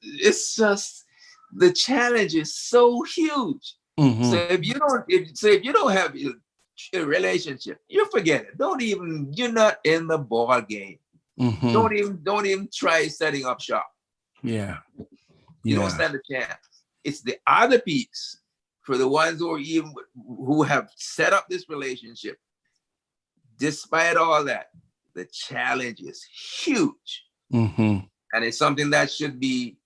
it's just, the challenge is so huge. So if you don't have a relationship, you forget it. You're not in the ball game. Don't even try setting up shop. Yeah. You don't stand a chance. It's the other piece for the ones who have set up this relationship. Despite all that, the challenge is huge. Mm-hmm. And it's something that should be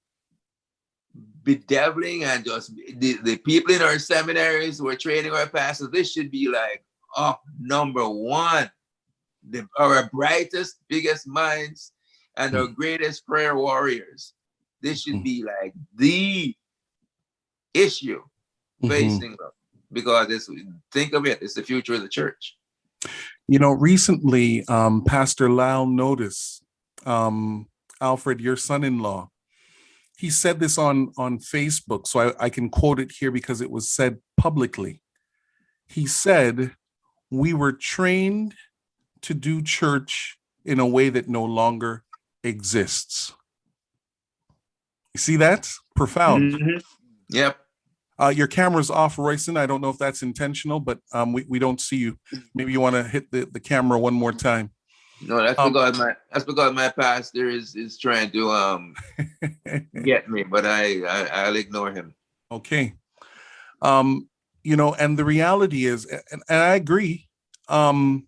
bedeviling, and just the people in our seminaries who are training our pastors, this should be like, oh, number one, our brightest, biggest minds and our greatest prayer warriors. This should be like the issue facing them, because think of it, it's the future of the church. You know, recently, Pastor Lal noticed, Alfred, your son-in-law, he said this on Facebook, so I can quote it here because it was said publicly. He said, "We were trained to do church in a way that no longer exists." You see that? Profound. Mm-hmm. Yep. Your camera's off, Royson. I don't know if that's intentional, but we don't see you. Maybe you want to hit the camera one more time. No, that's because my pastor is trying to get me, but I'll ignore him. Okay. You know, and the reality is, and I agree, the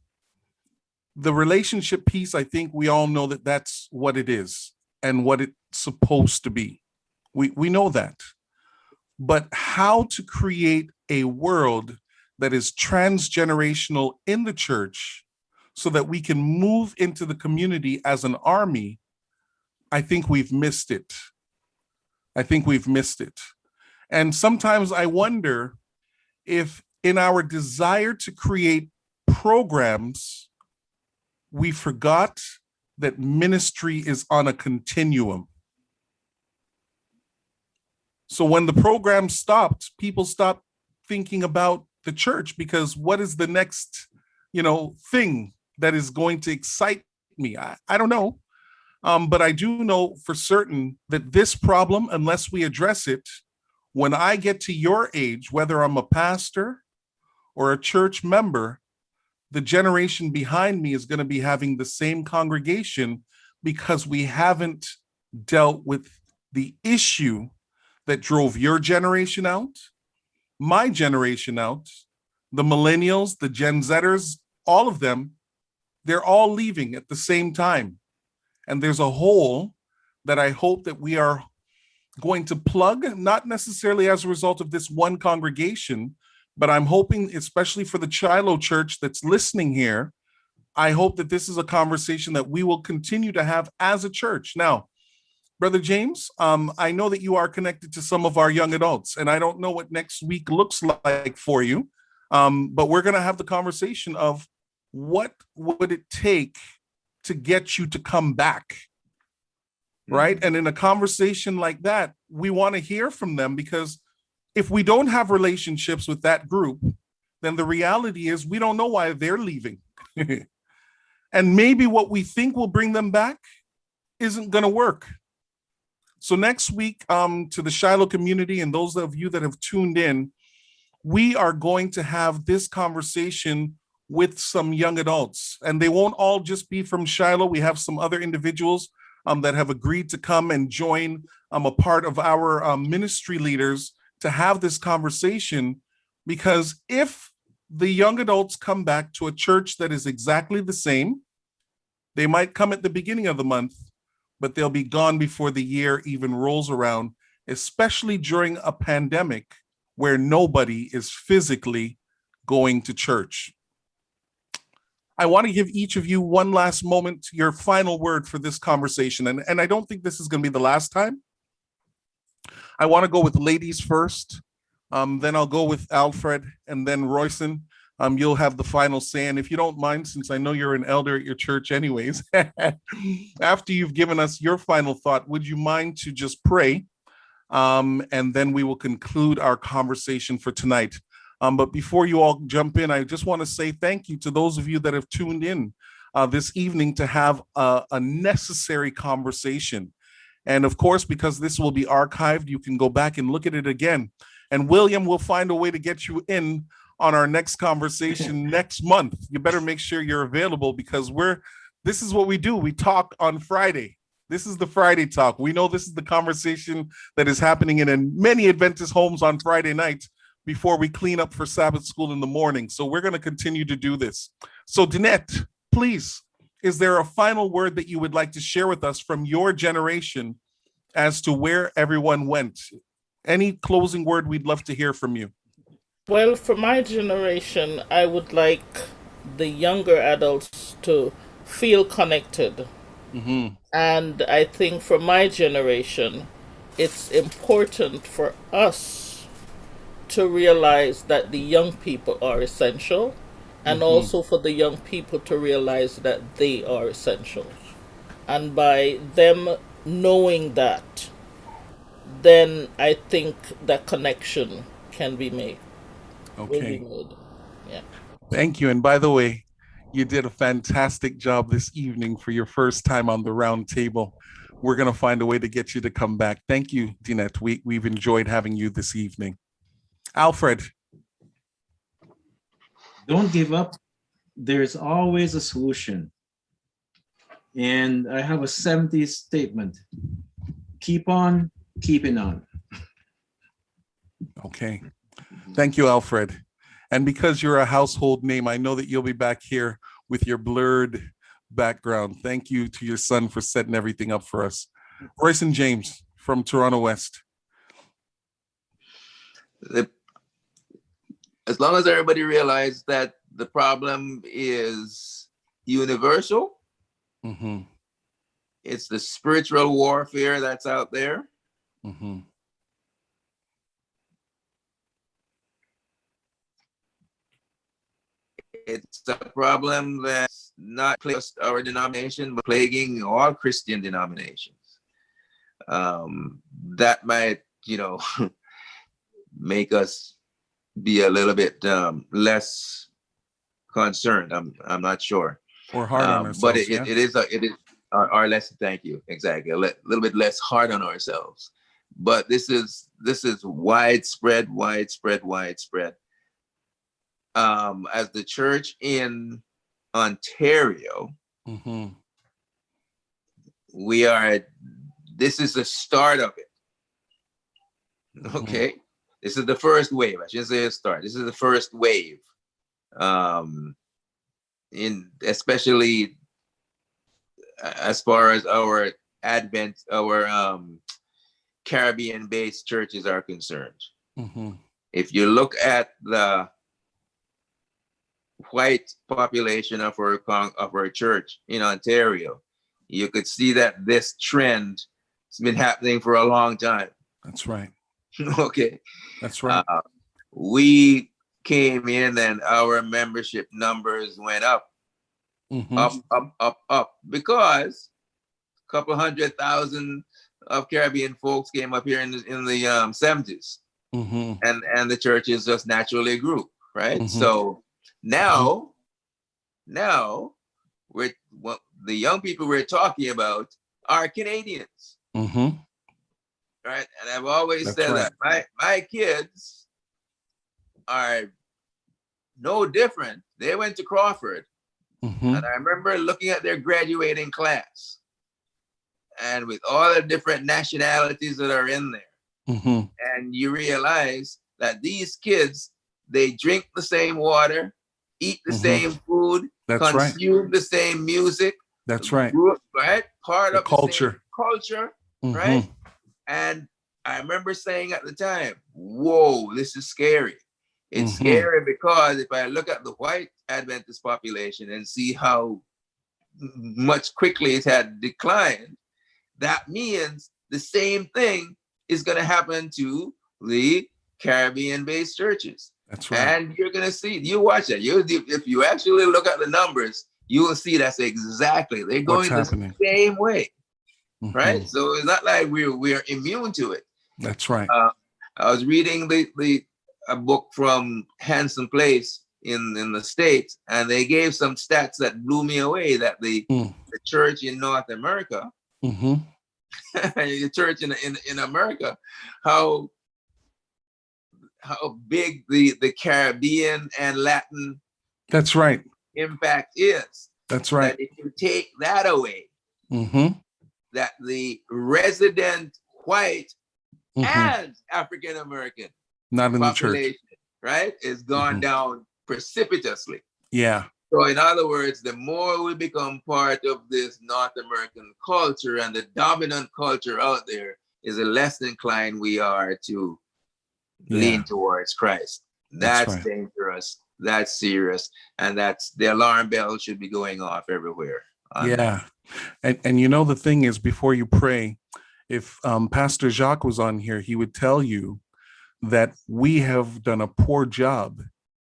relationship piece, I think we all know that that's what it is and what it's supposed to be. We know that. But how to create a world that is transgenerational in the church so that we can move into the community as an army, I think we've missed it. And sometimes I wonder if in our desire to create programs, we forgot that ministry is on a continuum. So when the program stopped, people stopped thinking about the church, because what is the next, thing that is going to excite me? I don't know. But I do know for certain that this problem, unless we address it, when I get to your age, whether I'm a pastor or a church member, the generation behind me is going to be having the same congregation, because we haven't dealt with the issue that drove your generation out, my generation out, the millennials, the Gen Zers, all of them, they're all leaving at the same time. And there's a hole that I hope that we are going to plug, not necessarily as a result of this one congregation, but I'm hoping, especially for the Shiloh Church that's listening here, I hope that this is a conversation that we will continue to have as a church. Now, Brother James, I know that you are connected to some of our young adults, and I don't know what next week looks like for you, but we're going to have the conversation of what would it take to get you to come back, right? And in a conversation like that, we want to hear from them, because if we don't have relationships with that group, then the reality is we don't know why they're leaving. And maybe what we think will bring them back isn't going to work. So next week, to the Shiloh community and those of you that have tuned in, we are going to have this conversation with some young adults, and they won't all just be from Shiloh. We have some other individuals that have agreed to come and join a part of our ministry leaders to have this conversation, because if the young adults come back to a church that is exactly the same, they might come at the beginning of the month, but they'll be gone before the year even rolls around, especially during a pandemic where nobody is physically going to church. I want to give each of you one last moment, your final word for this conversation. And I don't think this is going to be the last time. I want to go with ladies first. Then I'll go with Alfred, and then Royson. You'll have the final say. And if you don't mind, since I know you're an elder at your church anyways, after you've given us your final thought, would you mind to just pray? And then we will conclude our conversation for tonight. But before you all jump in, I just want to say thank you to those of you that have tuned in this evening to have a necessary conversation. And of course, because this will be archived, you can go back and look at it again. And William will find a way to get you in on our next conversation next month. You better make sure you're available, because this is what we do. We talk on Friday. This is the Friday talk. We know this is the conversation that is happening in many Adventist homes on Friday night before we clean up for Sabbath school in the morning. So we're going to continue to do this. So Deanette, please is there a final word that you would like to share with us from your generation as to where everyone went? Any closing word? We'd love to hear from you. Well, for my generation, I would like the younger adults to feel connected. Mm-hmm. And I think for my generation, it's important for us to realize that the young people are essential, and Mm-hmm. also for the young people to realize that they are essential. And by them knowing that, then I think that connection can be made, will be Okay. made. Yeah. Thank you. And by the way, you did a fantastic job this evening for your first time on the round table. We're going to find a way to get you to come back. Thank you, Deanette. We've enjoyed having you this evening. Alfred. Don't give up. There's always a solution. And I have a 70s statement. Keep on keeping on. Okay. Thank you, Alfred. And because you're a household name, I know that you'll be back here with your blurred background. Thank you to your son for setting everything up for us. Royce and James from Toronto West. As long as everybody realizes that the problem is universal, Mm-hmm. it's the spiritual warfare that's out there. Mm-hmm. It's a problem that's not just our denomination, but plaguing all Christian denominations. That might, make us be a little bit less concerned. I'm not sure. Or hard on ourselves. But it is our less. Thank you. Exactly. A little bit less hard on ourselves. But this is widespread. As the church in Ontario, mm-hmm. this is the start of it. Okay. Mm-hmm. This is the first wave. I shouldn't say a start. This is the first wave. Especially as far as our Caribbean-based churches are concerned. Mm-hmm. If you look at the white population of our church in Ontario, you could see that this trend has been happening for a long time. That's right. Okay. That's right. We came in and our membership numbers went up, mm-hmm. up, because a couple 100,000 of Caribbean folks came up here in the 70s, mm-hmm. and the churches just naturally grew, right? Mm-hmm. So now the young people we're talking about are Canadians. Mm-hmm. Right. And I've always That's said right. that my kids are no different. They went to Crawford. Mm-hmm. And I remember looking at their graduating class, and with all the different nationalities that are in there. Mm-hmm. And you realize that these kids, they drink the same water, eat the mm-hmm. same food, That's consume right. the same music. That's right. Right? Part the of culture. The same culture, mm-hmm. right? And I remember saying at the time, whoa, this is scary. It's mm-hmm. scary because if I look at the white Adventist population and see how much quickly it had declined, that means the same thing is going to happen to the Caribbean-based churches. That's right. And you're going to see, you watch it. If you actually look at the numbers, you will see that's exactly, they're going the same way. Mm-hmm. Right? So it's not like we're immune to it. That's right. I was reading a book from Hanson Place in the States, and they gave some stats that blew me away, that the church in North America, mm-hmm. the church in America, how big the Caribbean and Latin That's right. impact is. That's right. That if you take that away, mm-hmm. that the resident white mm-hmm. and African American not in the church, right, is gone mm-hmm. down precipitously. Yeah. So in other words, the more we become part of this North American culture and the dominant culture out there, is the less inclined we are to lean towards Christ. That's right. dangerous. That's serious. And that's the alarm bell should be going off everywhere on that. And you know, the thing is, before you pray, if Pastor Jacques was on here, he would tell you that we have done a poor job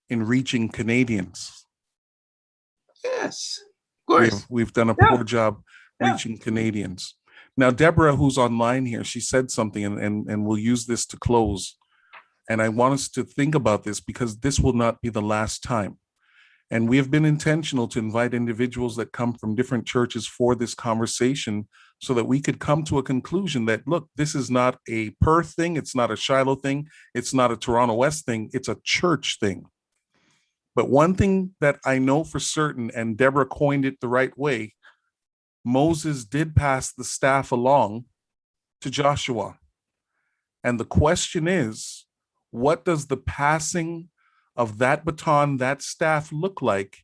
in reaching Canadians. Yes, of course. We've done a poor job reaching Canadians. Now, Deborah, who's online here, she said something, and we'll use this to close. And I want us to think about this, because this will not be the last time. And we have been intentional to invite individuals that come from different churches for this conversation, so that we could come to a conclusion that, look, this is not a Perth thing. It's not a Shiloh thing. It's not a Toronto West thing. It's a church thing. But one thing that I know for certain, and Deborah coined it the right way, Moses did pass the staff along to Joshua. And the question is, what does the passing of that baton, that staff, look like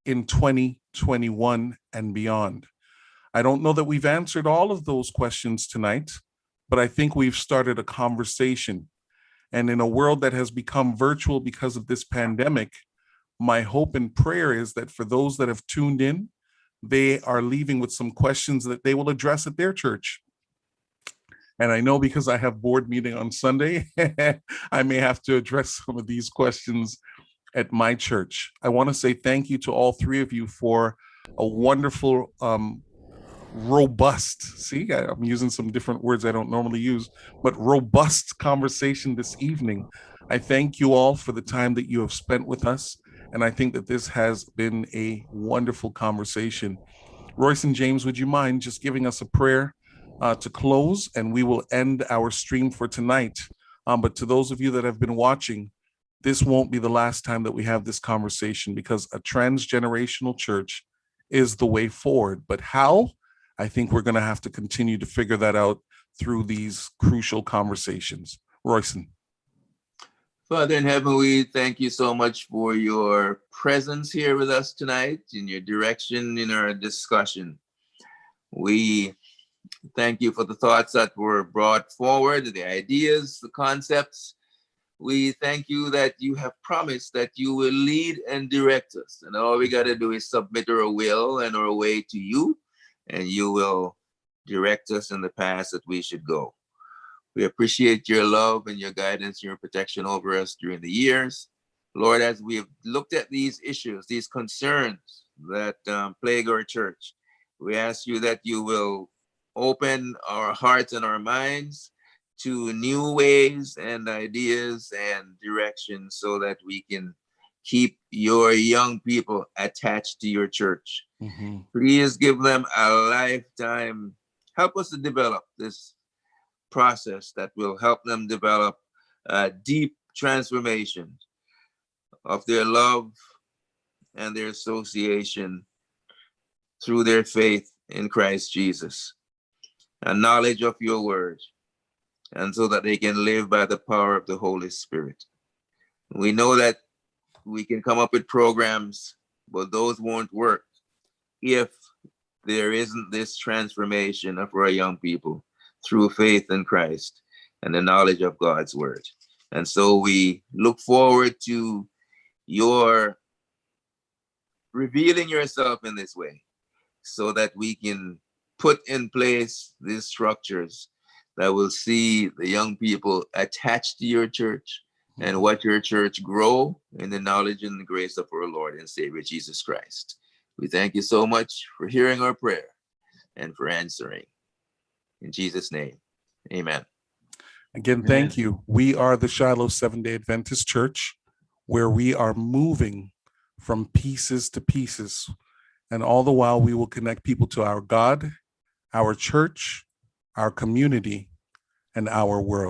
in 2021 and beyond? I don't know that we've answered all of those questions tonight, but I think we've started a conversation. And in a world that has become virtual because of this pandemic, my hope and prayer is that for those that have tuned in, they are leaving with some questions that they will address at their church. And I know, because I have board meeting on Sunday, I may have to address some of these questions at my church. I want to say thank you to all three of you for a wonderful, robust, I'm using some different words I don't normally use, but robust conversation this evening. I thank you all for the time that you have spent with us. And I think that this has been a wonderful conversation. Royce and James, would you mind just giving us a prayer to close, and we will end our stream for tonight. But to those of you that have been watching, this won't be the last time that we have this conversation, because a transgenerational church is the way forward. But how? I think we're going to have to continue to figure that out through these crucial conversations. Royson. Father in heaven, we thank you so much for your presence here with us tonight, in your direction in our discussion. We thank you for the thoughts that were brought forward, the ideas, the concepts. We thank you that you have promised that you will lead and direct us. And all we got to do is submit our will and our way to you, and you will direct us in the path that we should go. We appreciate your love and your guidance, your protection over us during the years. Lord, as we have looked at these issues, these concerns that plague our church, we ask you that you will open our hearts and our minds to new ways and ideas and directions, so that we can keep your young people attached to your church. Mm-hmm. Please give them a lifetime. Help us to develop this process that will help them develop a deep transformation of their love and their association through their faith in Christ Jesus, a knowledge of your word, and so that they can live by the power of the Holy Spirit. We know that we can come up with programs, but those won't work if there isn't this transformation of our young people through faith in Christ and the knowledge of God's word. And so we look forward to your revealing yourself in this way, so that we can put in place these structures that will see the young people attached to your church, and watch your church grow in the knowledge and the grace of our Lord and Savior Jesus Christ. We thank you so much for hearing our prayer and for answering. In Jesus' name, amen. Again, thank you. We are the Shiloh Seventh-day Adventist Church, where we are moving from pieces to pieces. And all the while, we will connect people to our God, our church, our community, and our world.